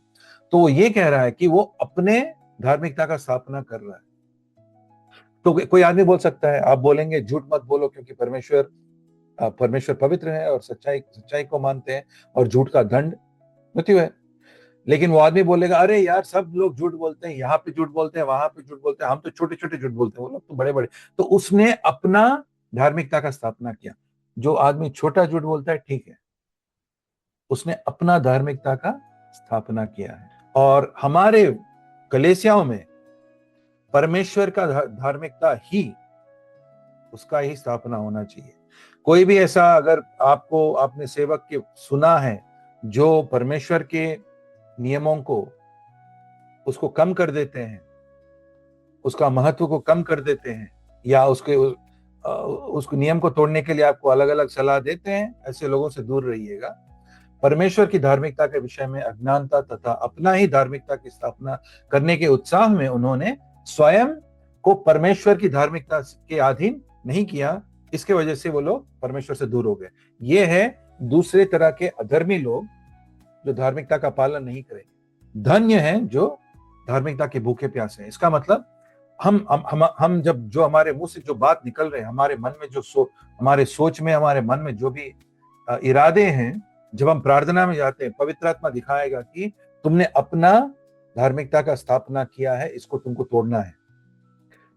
तो वो ये कह रहा है कि वो अपने धार्मिकता का स्थापना कर रहा है। तो कोई आदमी बोल सकता है, आप बोलेंगे झूठ मत बोलो क्योंकि परमेश्वर पवित्र है और सच्चाई को मानते हैं और झूठ का दंड मृत्यु है। लेकिन वो आदमी बोलेगा अरे यार सब लोग झूठ बोलते हैं, यहाँ पे झूठ बोलते हैं, वहां पे झूठ बोलते हैं, हम तो छोटे छोटे झूठ बोलते हैं, वो लोग तो बड़े बड़े। तो उसने अपना धार्मिकता का स्थापना किया। जो आदमी छोटा झूठ बोलता है ठीक है, उसने अपना धार्मिकता का स्थापना किया है। और हमारे कलीसियाओं में परमेश्वर का धार्मिकता ही उसका ही स्थापना होना चाहिए। कोई भी ऐसा अगर आपने सेवक के सुना है जो परमेश्वर के नियमों को उसको कम कर देते हैं, उसका महत्व को कम कर देते हैं, या उसको नियम को तोड़ने के लिए आपको अलग अलग सलाह देते हैं, ऐसे लोगों से दूर रहिएगा। परमेश्वर की धार्मिकता के विषय में अज्ञानता तथा अपना ही धार्मिकता की स्थापना करने के उत्साह में उन्होंने स्वयं को परमेश्वर की धार्मिकता के अधीन नहीं किया। इसके वजह से वो लोग परमेश्वर से दूर हो गए। ये है दूसरे तरह के अधर्मी लोग जो धार्मिकता का पालन नहीं करेंगे। धन्य है जो धार्मिकता के भूखे प्यासे हैं। इसका मतलब हम जब जो हमारे मुंह से जो बात निकल रहे हैं, हमारे मन में हमारे सोच में, हमारे मन में जो भी इरादे हैं, जब हम प्रार्थना में जाते हैं पवित्र आत्मा दिखाएगा कि तुमने अपना धार्मिकता का स्थापना किया है, इसको तुमको तोड़ना है।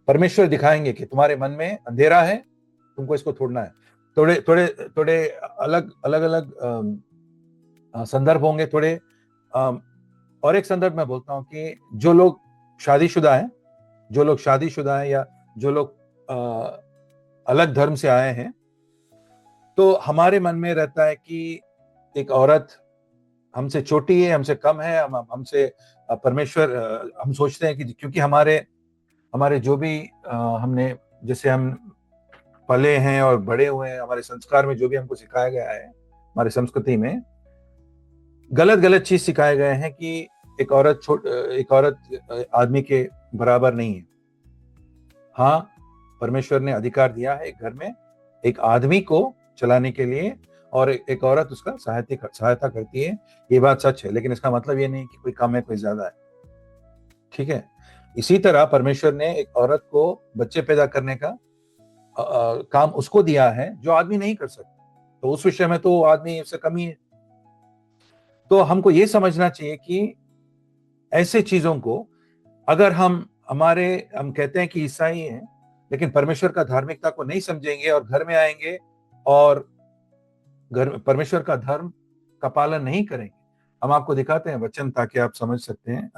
परमेश्वर दिखाएंगे कि तुम्हारे मन में अंधेरा है, तुमको इसको तोड़ना है। थोड़े अलग संदर्भ होंगे थोड़े। और एक संदर्भ मैं बोलता हूं कि जो लोग शादीशुदा हैं या जो लोग अलग धर्म से आए हैं, तो हमारे मन में रहता है कि एक औरत हमसे छोटी है, हमसे कम है, हमसे परमेश्वर, हम सोचते हैं कि क्योंकि हमारे जो भी हमने जैसे हम पले हैं और बड़े हुए हैं, हमारे संस्कार में जो भी हमको सिखाया गया है, हमारे संस्कृति में गलत चीज सिखाए गए हैं कि एक औरत आदमी के बराबर नहीं है। हाँ, परमेश्वर ने अधिकार दिया है घर में एक आदमी को चलाने के लिए, और एक औरत उसका सहायता करती है। ये बात सच है, लेकिन इसका मतलब ये नहीं कि कोई कम है कोई ज्यादा है। ठीक है। इसी तरह परमेश्वर ने एक औरत को बच्चे पैदा करने का काम उसको दिया है जो आदमी नहीं कर सकता। तो उस विषय में तो आदमी उससे कम ही है। तो हमको ये समझना चाहिए कि ऐसे चीजों को अगर हम कहते हैं कि ईसाई हैं, लेकिन परमेश्वर का धार्मिकता को नहीं समझेंगे और घर में आएंगे और परमेश्वर का धर्म का पालन नहीं करेंगे। हम आपको दिखाते हैं वचन ताकि आप समझ सकते हैं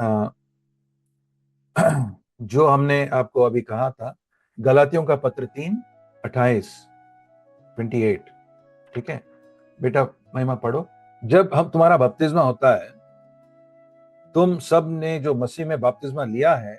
जो हमने आपको अभी कहा था, गलातियों का पत्र 3:28। ठीक है बेटा, महिमा पढ़ो। जब तुम्हारा बपतिस्मा होता है, तुम सब ने जो मसीह में बपतिस्मा लिया है,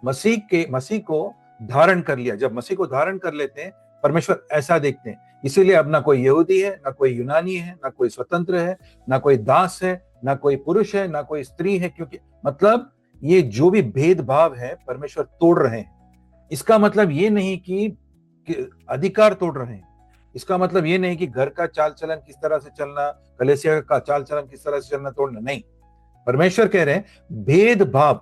मसीह को धारण कर लिया। जब मसीह को धारण कर लेते हैं, परमेश्वर ऐसा देखते हैं। इसीलिए अब ना कोई यहूदी है, ना कोई यूनानी है, ना कोई स्वतंत्र है, ना कोई दास है, ना कोई पुरुष है, ना कोई स्त्री है। क्योंकि मतलब ये जो भी भेदभाव है परमेश्वर तोड़ रहे हैं। इसका मतलब ये नहीं कि अधिकार तोड़ रहे हैं। इसका मतलब ये नहीं कि घर का चाल चलन किस तरह से चलना, कलीसिया का चाल चलन किस तरह से चलना तोड़ना, नहीं। परमेश्वर कह रहे हैं भेदभाव,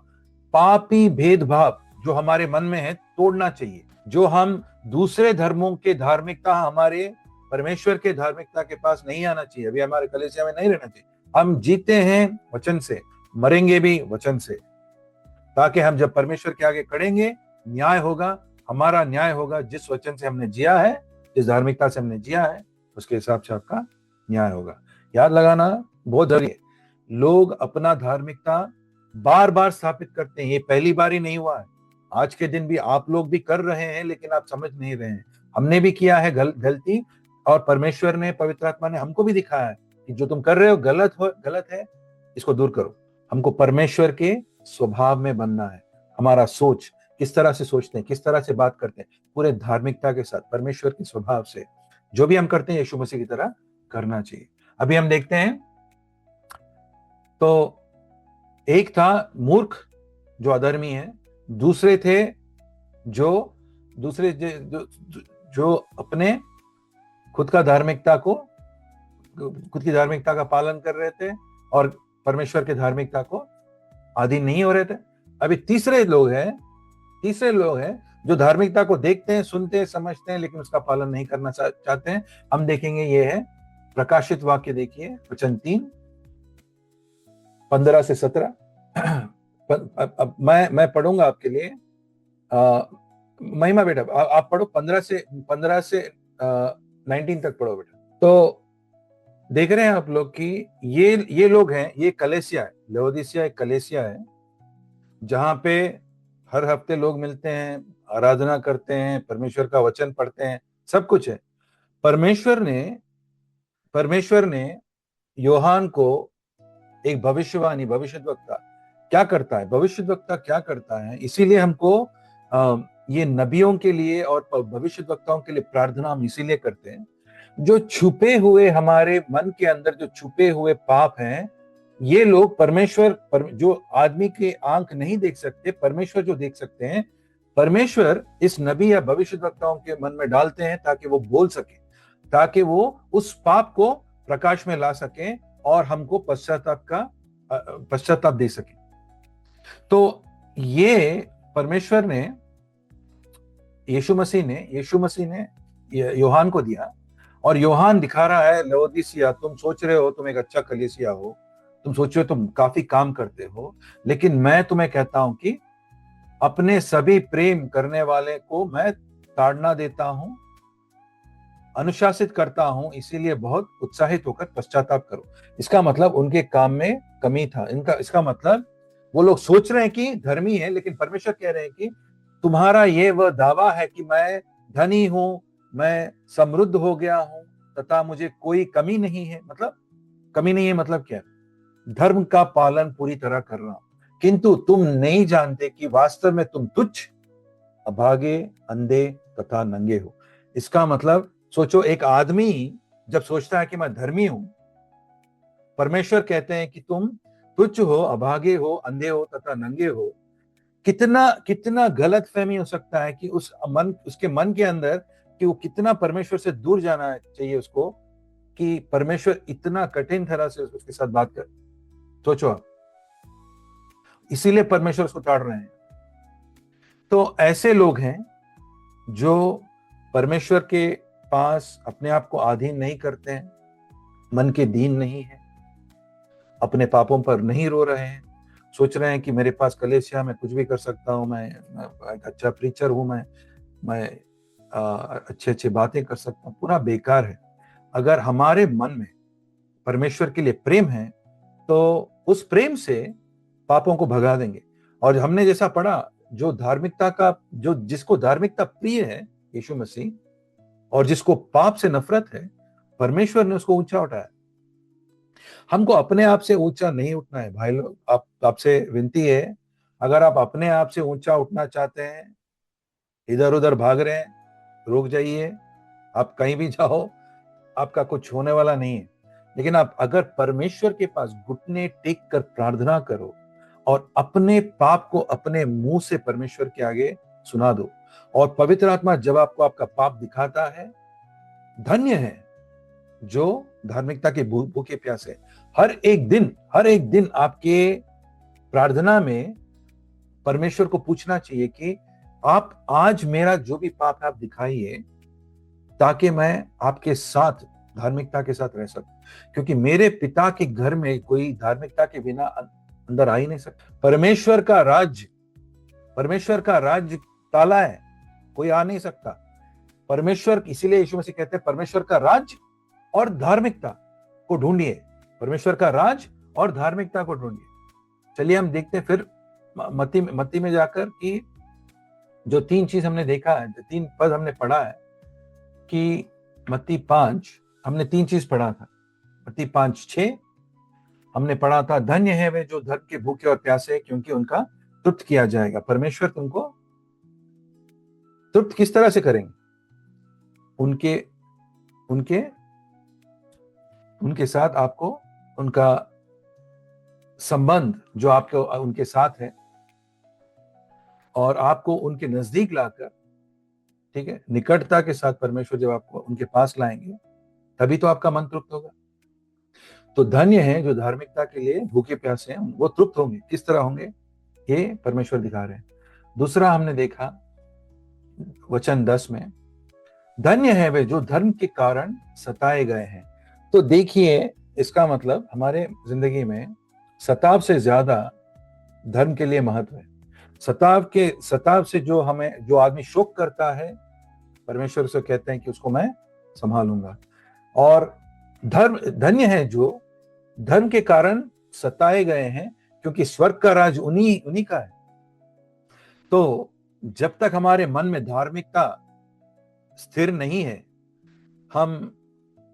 पापी भेदभाव जो हमारे मन में है तोड़ना चाहिए। जो हम दूसरे धर्मों के धार्मिकता हमारे परमेश्वर के धार्मिकता के पास नहीं आना चाहिए, अभी हमारे कलीसिया में नहीं रहना चाहिए। हम जीते हैं वचन से, मरेंगे भी वचन से, ताकि हम जब परमेश्वर के आगे खड़ेंगे न्याय होगा, हमारा न्याय होगा। जिस वचन से हमने जिया है, जिस धार्मिकता से हमने जिया है, उसके हिसाब से आपका न्याय होगा। याद लगाना बहुत जरूरी है। लोग अपना धार्मिकता बार बार स्थापित करते हैं, ये पहली बार ही नहीं हुआ है। आज के दिन भी आप लोग भी कर रहे हैं, लेकिन आप समझ नहीं रहे हैं। हमने भी किया है गलती, और परमेश्वर ने, पवित्र आत्मा ने हमको भी दिखाया है कि जो तुम कर रहे हो गलत है, इसको दूर करो। हमको परमेश्वर के स्वभाव में बनना है। हमारा सोच किस तरह से सोचते हैं, किस तरह से बात करते हैं, पूरे धार्मिकता के साथ, परमेश्वर के स्वभाव से जो भी हम करते हैं यीशु मसीह की तरह करना चाहिए। अभी हम देखते हैं, तो एक था मूर्ख जो अधर्मी है, दूसरे थे जो अपने खुद की धार्मिकता का पालन कर रहे थे और परमेश्वर के धार्मिकता को अधीन नहीं हो रहे थे। अभी तीसरे लोग हैं जो धार्मिकता को देखते हैं, सुनते हैं, समझते हैं, लेकिन उसका पालन नहीं करना चाहते हैं। हम देखेंगे, ये है प्रकाशित वाक्य, देखिए वचन 3, 15 से 17। अब मैं पढ़ूंगा आपके लिए। महिमा बेटा आप पढ़ो, 15 से 19 तक पढ़ो बेटा। तो देख रहे हैं आप लोग कि ये लोग हैं, ये कलेसिया है, लवोदिकिया एक कलेसिया है, जहां पे हर हफ्ते लोग मिलते हैं, आराधना करते हैं, परमेश्वर का वचन पढ़ते हैं, सब कुछ है। परमेश्वर ने यूहन्ना को एक भविष्यद्वक्ता क्या करता है, इसीलिए हमको ये नबियों के लिए और भविष्यद्वक्ताओं के लिए प्रार्थना हम इसीलिए करते हैं। जो छुपे हुए हमारे मन के अंदर जो छुपे हुए पाप हैं, ये लोग जो आदमी के आंख नहीं देख सकते, परमेश्वर जो देख सकते हैं, परमेश्वर इस नबी या भविष्यद्वक्ताओं के मन में डालते हैं ताकि वो बोल सके, ताकि वो उस पाप को प्रकाश में ला सके और हमको पश्चाताप दे सके। तो ये परमेश्वर ने, यीशु मसीह ने यूहन्ना को दिया, और यूहन्ना दिखा रहा है लवोदिकिया, तुम सोच रहे हो तुम एक अच्छा कलीसिया हो, तुम सोच रहे हो तुम काफी काम करते हो, लेकिन मैं तुम्हें कहता हूं कि अपने सभी प्रेम करने वाले को मैं ताड़ना देता हूं, अनुशासित करता हूं, इसीलिए बहुत उत्साहित होकर पश्चाताप करो। इसका मतलब उनके काम में कमी था। इसका मतलब वो लोग सोच रहे हैं कि धर्मी है, लेकिन परमेश्वर कह रहे हैं कि तुम्हारा ये वह दावा है कि मैं धनी हूं, मैं समृद्ध हो गया हूं, तथा मुझे कोई कमी नहीं है। मतलब क्या? धर्म का पालन पूरी तरह कर रहा हूं, किंतु तुम नहीं जानते कि वास्तव में तुम तुच्छ, अभागे, अंधे तथा नंगे हो। इसका मतलब सोचो, एक आदमी जब सोचता है कि मैं धर्मी हूं, परमेश्वर कहते हैं कि तुम तुच्छ हो, अभागे हो, अंधे हो तथा नंगे हो। कितना गलत फहमी हो सकता है कि उसके मन के अंदर, कि वो कितना परमेश्वर से दूर जाना चाहिए उसको, कि परमेश्वर इतना कठिन तरह से उसके साथ बात कर। सोचो आप, इसीलिए परमेश्वर उसको ताड़ रहे हैं। तो ऐसे लोग हैं जो परमेश्वर के पास अपने आप को अधीन नहीं करते हैं, मन के दीन नहीं है, अपने पापों पर नहीं रो रहे हैं, सोच रहे हैं कि मेरे पास कलीसिया में कुछ भी कर सकता हूं, मैं एक अच्छा प्रीचर हूं, मैं अच्छे बातें कर सकता हूं। पूरा बेकार है। अगर हमारे मन में परमेश्वर के लिए प्रेम है, तो उस प्रेम से पापों को भगा देंगे। और हमने जैसा पढ़ा, जिसको धार्मिकता प्रिय है, यीशु मसीह, और जिसको पाप से नफरत है, परमेश्वर ने उसको ऊंचा उठाया। हमको अपने आप से ऊंचा नहीं उठना है भाई लोग। आपसे विनती है, अगर आप अपने आप से ऊंचा उठना चाहते हैं, इधर उधर भाग रहे हैं, रुक जाइए। आप कहीं भी जाओ, आपका कुछ होने वाला नहीं है। लेकिन आप अगर परमेश्वर के पास घुटने टेक कर प्रार्थना करो और अपने पाप को अपने मुंह से परमेश्वर के आगे सुना दो, और पवित्र आत्मा जब आपको आपका पाप दिखाता है, धन्य है जो धार्मिकता के भूखे प्यासे। हर एक दिन आपके प्रार्थना में परमेश्वर को पूछना चाहिए कि आप आज मेरा जो भी पाप है आप दिखाइए, ताकि मैं आपके साथ धार्मिकता के साथ रह सकूं, क्योंकि मेरे पिता के घर में कोई धार्मिकता के बिना अंदर आ ही नहीं सकता। परमेश्वर का राज्य ताला है, कोई आ नहीं सकता। परमेश्वर, इसीलिए यीशु मसीह कहते हैं परमेश्वर का राज्य और धार्मिकता को ढूंढिए, परमेश्वर का राज और धार्मिकता को ढूंढिए। चलिए हम देखते हैं फिर मत्ती में जाकर कि जो 3 चीज हमने देखा है, 3 पद हमने पढ़ा है कि मत्ती 5 हमने 3 चीज पढ़ा था। मत्ती 5:6 हमने पढ़ा था, धन्य है वे जो धर्म के भूखे और प्यासे, क्योंकि उनका तृप्त किया जाएगा। परमेश्वर तुमको तृप्त किस तरह से करेंगे? उनके उनके उनके साथ आपको, उनका संबंध जो आपको उनके साथ है और आपको उनके नजदीक लाकर, ठीक है, निकटता के साथ परमेश्वर जब आपको उनके पास लाएंगे तभी तो आपका मन तृप्त होगा। तो धन्य है जो धार्मिकता के लिए भूखे प्यासे हैं, वो तृप्त होंगे। किस तरह होंगे ये परमेश्वर दिखा रहे हैं। दूसरा हमने देखा वचन 10 में, धन्य है वे जो धर्म के कारण सताए गए हैं। तो देखिए, इसका मतलब हमारे जिंदगी में सताव से ज्यादा धर्म के लिए महत्व है। सताव से जो आदमी शोक करता है, परमेश्वर से कहते हैं कि उसको मैं संभालूंगा। और धन्य है जो धर्म के कारण सताए गए हैं, क्योंकि स्वर्ग का राज उन्हीं का है। तो जब तक हमारे मन में धार्मिकता स्थिर नहीं है, हम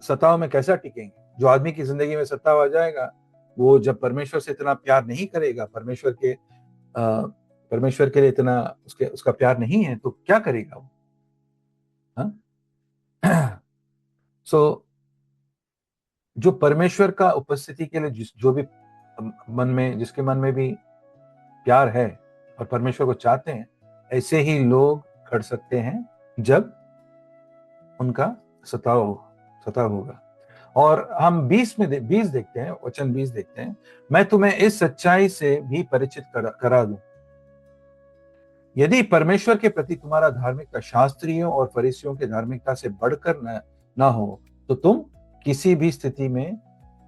सताव में कैसा टिकेंगे? जो आदमी की जिंदगी में सताव आ जाएगा, वो जब परमेश्वर से इतना प्यार नहीं करेगा, परमेश्वर के लिए इतना उसका प्यार नहीं है, तो क्या करेगा वो? सो जो परमेश्वर का उपस्थिति के लिए जिसके मन में भी प्यार है और परमेश्वर को चाहते हैं, ऐसे ही लोग खड़ सकते हैं जब उनका सताव होगा। और हम 20 देखते हैं, वचन 20 देखते हैं, मैं तुम्हें इस सच्चाई से भी परिचित करा दूं, यदि परमेश्वर के प्रति तुम्हारा धार्मिकता शास्त्रियों और फरीसियों के धार्मिकता से बढ़कर ना हो, तो तुम किसी भी स्थिति में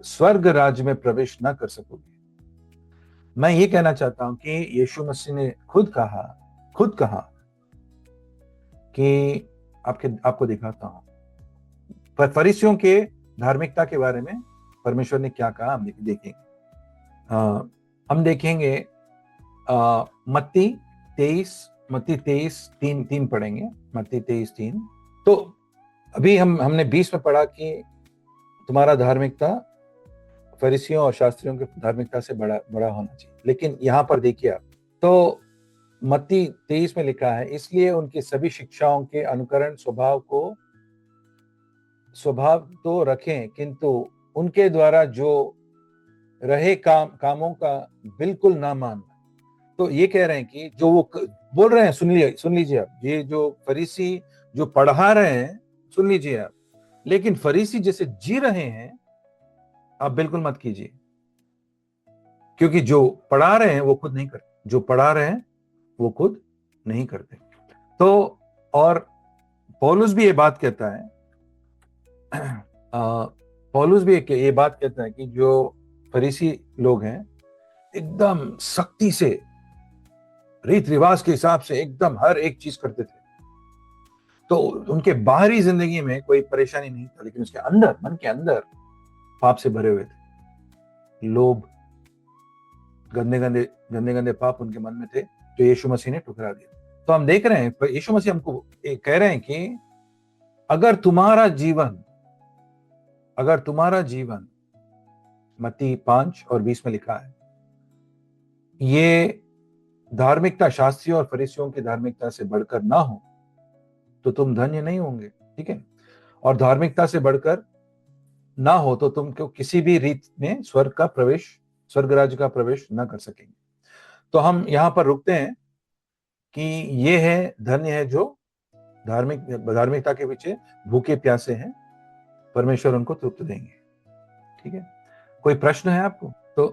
स्वर्ग राज्य में प्रवेश न कर सकोगे। मैं ये कहना चाहता हूं कि यीशु मसीह ने खुद कहा कि आपको दिखाता हूं फरीसियों के धार्मिकता के बारे में परमेश्वर ने क्या कहा, हम देखेंगे। हम देखेंगे मत्ती 23:3 पढ़ेंगे। मत्ती 23:3। तो अभी हमने 20 में पढ़ा कि तुम्हारा धार्मिकता फरीसियों और शास्त्रियों की धार्मिकता से बड़ा होना चाहिए। लेकिन यहां पर देखिए आप, तो मत्ती 23 में लिखा है, इसलिए उनकी सभी शिक्षाओं के अनुकरण स्वभाव तो रखें, किंतु उनके द्वारा जो रहे कामों का बिल्कुल ना मानना। तो ये कह रहे हैं कि जो वो बोल रहे हैं, सुन लीजिए आप, ये जो फरीसी जो पढ़ा रहे हैं, सुन लीजिए आप, लेकिन फरीसी जैसे जी रहे हैं आप बिल्कुल मत कीजिए, क्योंकि जो पढ़ा रहे हैं वो खुद नहीं करते। तो और पौलुस भी ये बात कहता है, कि जो फरीसी लोग हैं एकदम सख्ती से रीत रिवाज के हिसाब से एकदम हर एक चीज करते थे, तो उनके बाहरी जिंदगी में कोई परेशानी नहीं था, लेकिन उसके अंदर, मन के अंदर पाप से भरे हुए थे। लोभ, गंदे पाप उनके मन में थे, जो यीशु मसीह ने ठुकरा दिया। तो हम देख रहे हैं यीशु मसीह हमको कह रहे हैं कि अगर तुम्हारा जीवन मत्ती 5:20 में लिखा है, ये धार्मिकता शास्त्रियों और फरीसियों की धार्मिकता से बढ़कर ना हो, तो तुम धन्य नहीं होंगे, ठीक है। और धार्मिकता से बढ़कर ना हो तो तुम किसी भी रीत में स्वर्ग राज्य का प्रवेश ना कर सकेंगे। तो हम यहां पर रुकते हैं कि ये है, धन्य है जो धार्मिकता के पीछे भूखे प्यासे हैं, परमेश्वर उनको तृप्त देंगे, ठीक है। कोई प्रश्न है आपको? तो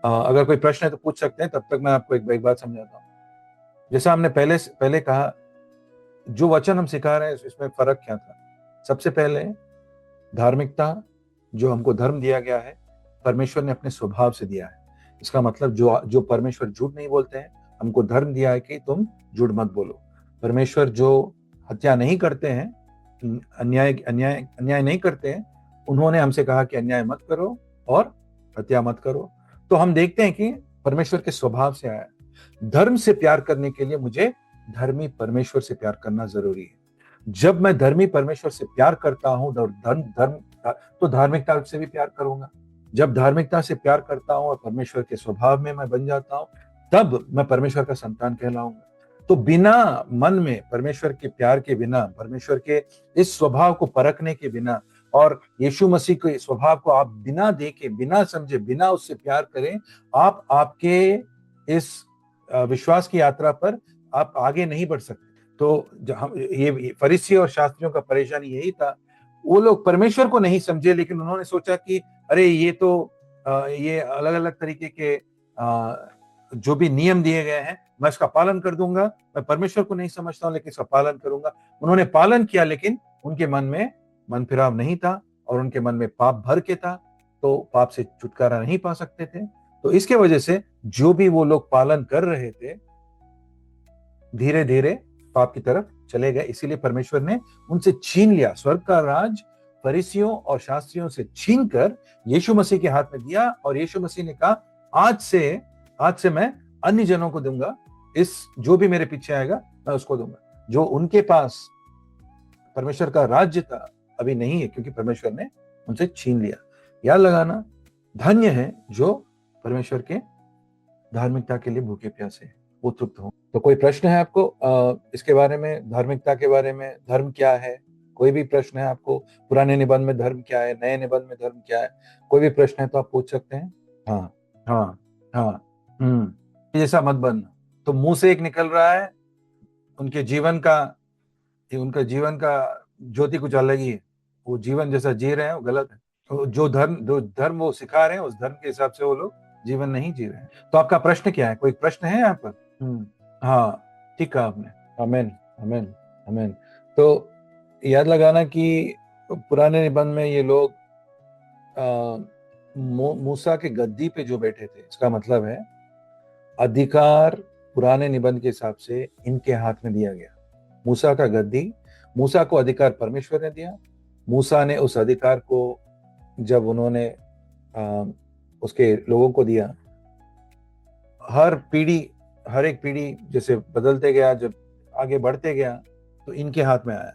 अगर कोई प्रश्न है तो पूछ सकते हैं, तब तक मैं आपको एक बात समझाता हूँ। जैसा हमने पहले कहा, जो वचन हम सिखा रहे हैं इसमें फर्क क्या था? सबसे पहले धार्मिकता, जो हमको धर्म दिया गया है, परमेश्वर ने अपने स्वभाव से दिया है। इसका मतलब जो जो परमेश्वर झूठ नहीं बोलते हैं, हमको धर्म दिया है कि तुम झूठ मत बोलो। परमेश्वर जो हत्या नहीं करते हैं, अन्याय नहीं करते हैं, उन्होंने हमसे कहा कि अन्याय मत करो और हत्या मत करो। तो हम देखते हैं कि परमेश्वर के स्वभाव से आया है। धर्म से प्यार करने के लिए मुझे धर्मी परमेश्वर से प्यार करना जरूरी है। जब मैं धर्मी परमेश्वर से प्यार करता हूं, तो धार्मिकता से भी प्यार करूंगा। जब धार्मिकता से प्यार करता हूं और परमेश्वर के स्वभाव में मैं बन जाता हूं, तब मैं परमेश्वर का संतान कहलाऊंगा। तो बिना मन में परमेश्वर के प्यार के बिना, परमेश्वर के इस स्वभाव को परखने के बिना, और यीशु मसीह के स्वभाव को आप बिना देखे, बिना समझे, बिना उससे प्यार करें, आप आपके इस विश्वास की यात्रा पर आप आगे नहीं बढ़ सकते। तो ये फरीसी और शास्त्रियों का परेशानी यही था। वो लोग परमेश्वर को नहीं समझे, लेकिन उन्होंने सोचा कि अरे ये तो ये अलग अलग तरीके के जो भी नियम दिए गए हैं, मैं इसका पालन कर दूंगा। मैं परमेश्वर को नहीं समझता हूं, लेकिन इसका पालन करूंगा। उन्होंने पालन किया, लेकिन उनके मन में मन फिराव नहीं था और उनके मन में पाप भर के था, तो पाप से छुटकारा नहीं पा सकते थे। तो इसके वजह से जो भी वो लोग पालन कर रहे थे, धीरे धीरे पाप की तरफ चले गए। इसीलिए परमेश्वर ने उनसे छीन लिया। स्वर्ग का राज फरीसियों और शास्त्रियों से छीनकर यीशु मसीह के हाथ में दिया, और यीशु मसीह ने कहा, आज से मैं अन्य जनों को दूंगा। जो भी मेरे पीछे आएगा मैं उसको दूंगा। जो उनके पास परमेश्वर का राज्य था, अभी नहीं है, क्योंकि परमेश्वर ने उनसे छीन लिया। याद लगाना, धन्य है जो परमेश्वर के धार्मिकता के लिए भूखे प्यासे, वो तृप्त हो। तो कोई प्रश्न है आपको इसके बारे में, धार्मिकता के बारे में? धर्म क्या है? कोई भी प्रश्न है आपको? पुराने निबंध में धर्म क्या है, नए निबंध में धर्म क्या है? कोई भी प्रश्न है तो आप पूछ सकते हैं। हाँ, हाँ, हाँ। जैसा मत बनना। तो मुंह से एक निकल रहा है, उनके जीवन का, उनका जीवन का ज्योति कुछ अलग ही है। वो जीवन जैसा जी रहे हैं वो गलत है। जो धर्म वो सिखा रहे हैं, उस धर्म के हिसाब से वो लोग जीवन नहीं जी रहे हैं। तो आपका प्रश्न क्या है? कोई प्रश्न है यहाँ पर? हाँ, ठीक कहा आपने। आमेन, आमेन, आमेन। तो याद लगाना कि पुराने निबंध में ये लोग मूसा के गद्दी पे जो बैठे थे, इसका मतलब है अधिकार पुराने निबंध के हिसाब से इनके हाथ में दिया गया। मूसा का गद्दी, मूसा को अधिकार परमेश्वर ने दिया। मूसा ने उस अधिकार को जब उन्होंने उसके लोगों को दिया, हर एक पीढ़ी जैसे बदलते गया, जब आगे बढ़ते गया, तो इनके हाथ में आया।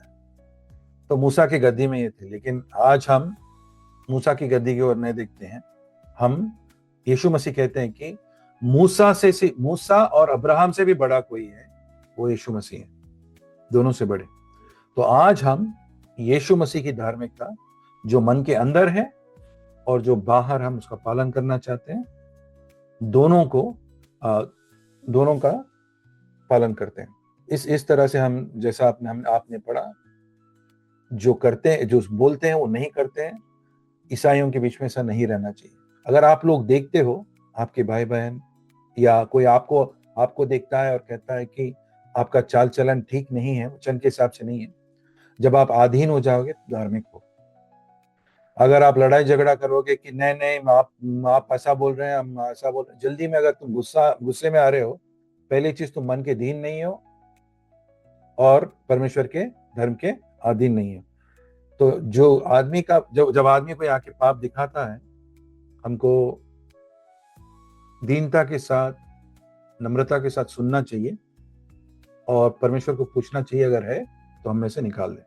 तो मूसा की गद्दी में ये थे। लेकिन आज हम मूसा की गद्दी की ओर नहीं देखते हैं। हम यीशु मसीह कहते हैं कि मूसा और अब्राहम से भी बड़ा कोई है, वो यीशु मसीह है, दोनों से बड़े। तो आज हम यीशु मसीह की धार्मिकता, जो मन के अंदर है और जो बाहर हम उसका पालन करना चाहते हैं, दोनों का पालन करते हैं। इस तरह से हम, जैसा आपने पढ़ा, जो करते हैं, जो बोलते हैं वो नहीं करते हैं। ईसाइयों के बीच में ऐसा नहीं रहना चाहिए। अगर आप लोग देखते हो, आपके भाई बहन या कोई आपको देखता है और कहता है कि आपका चाल चलन ठीक नहीं है, वचन के हिसाब से नहीं है, जब आप अधीन हो जाओगे तो धार्मिक हो। अगर आप लड़ाई झगड़ा करोगे कि नहीं आप ऐसा बोल रहे हैं, हम ऐसा बोल रहे हैं, जल्दी में अगर तुम गुस्से में आ रहे हो, पहली चीज तुम मन के अधीन नहीं हो और परमेश्वर के धर्म के अधीन नहीं हो। तो जब आदमी कोई आके पाप दिखाता है, हमको दीनता के साथ, नम्रता के साथ सुनना चाहिए और परमेश्वर को पूछना चाहिए, अगर है तो हम में से निकाल दें।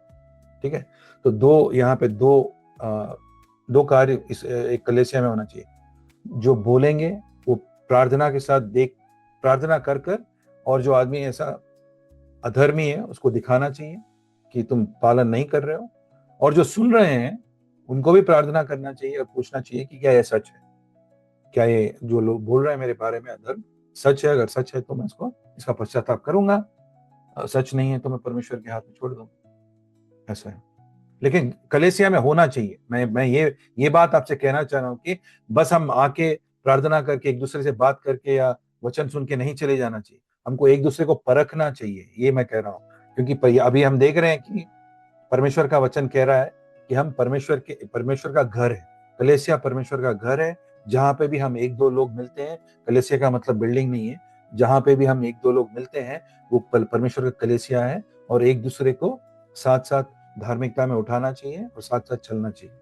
ठीक है? तो यहाँ पे दो कार्य इस एक कलीसिया में होना चाहिए। जो बोलेंगे वो प्रार्थना के साथ प्रार्थना कर, और जो आदमी ऐसा अधर्मी है उसको दिखाना चाहिए कि तुम पालन नहीं कर रहे हो, और जो सुन रहे हैं उनको भी प्रार्थना करना चाहिए और पूछना चाहिए कि क्या ये सच है, क्या ये जो लोग बोल रहे हैं मेरे बारे में अधर्म सच है? अगर सच है तो मैं इसका पश्चाताप करूंगा, सच नहीं है तो मैं परमेश्वर के हाथ में छोड़ दूंगा। ऐसा है। लेकिन कलेसिया में होना चाहिए। मैं ये बात आपसे कहना चाह रहा हूँ कि बस हम आके प्रार्थना करके एक दूसरे से बात करके या वचन सुन के नहीं चले जाना चाहिए, हमको एक दूसरे को परखना चाहिए, ये मैं कह रहा हूँ। क्योंकि अभी हम देख रहे हैं कि परमेश्वर का वचन कह रहा है कि हम परमेश्वर का घर है, कलेसिया परमेश्वर का घर है। जहां पे भी हम एक दो लोग मिलते हैं, कलेसिया का मतलब बिल्डिंग नहीं है, जहां पे भी हम एक दो लोग मिलते हैं वो परमेश्वर का कलेसिया है। और एक दूसरे को साथ साथ धार्मिकता में उठाना चाहिए और साथ साथ चलना चाहिए।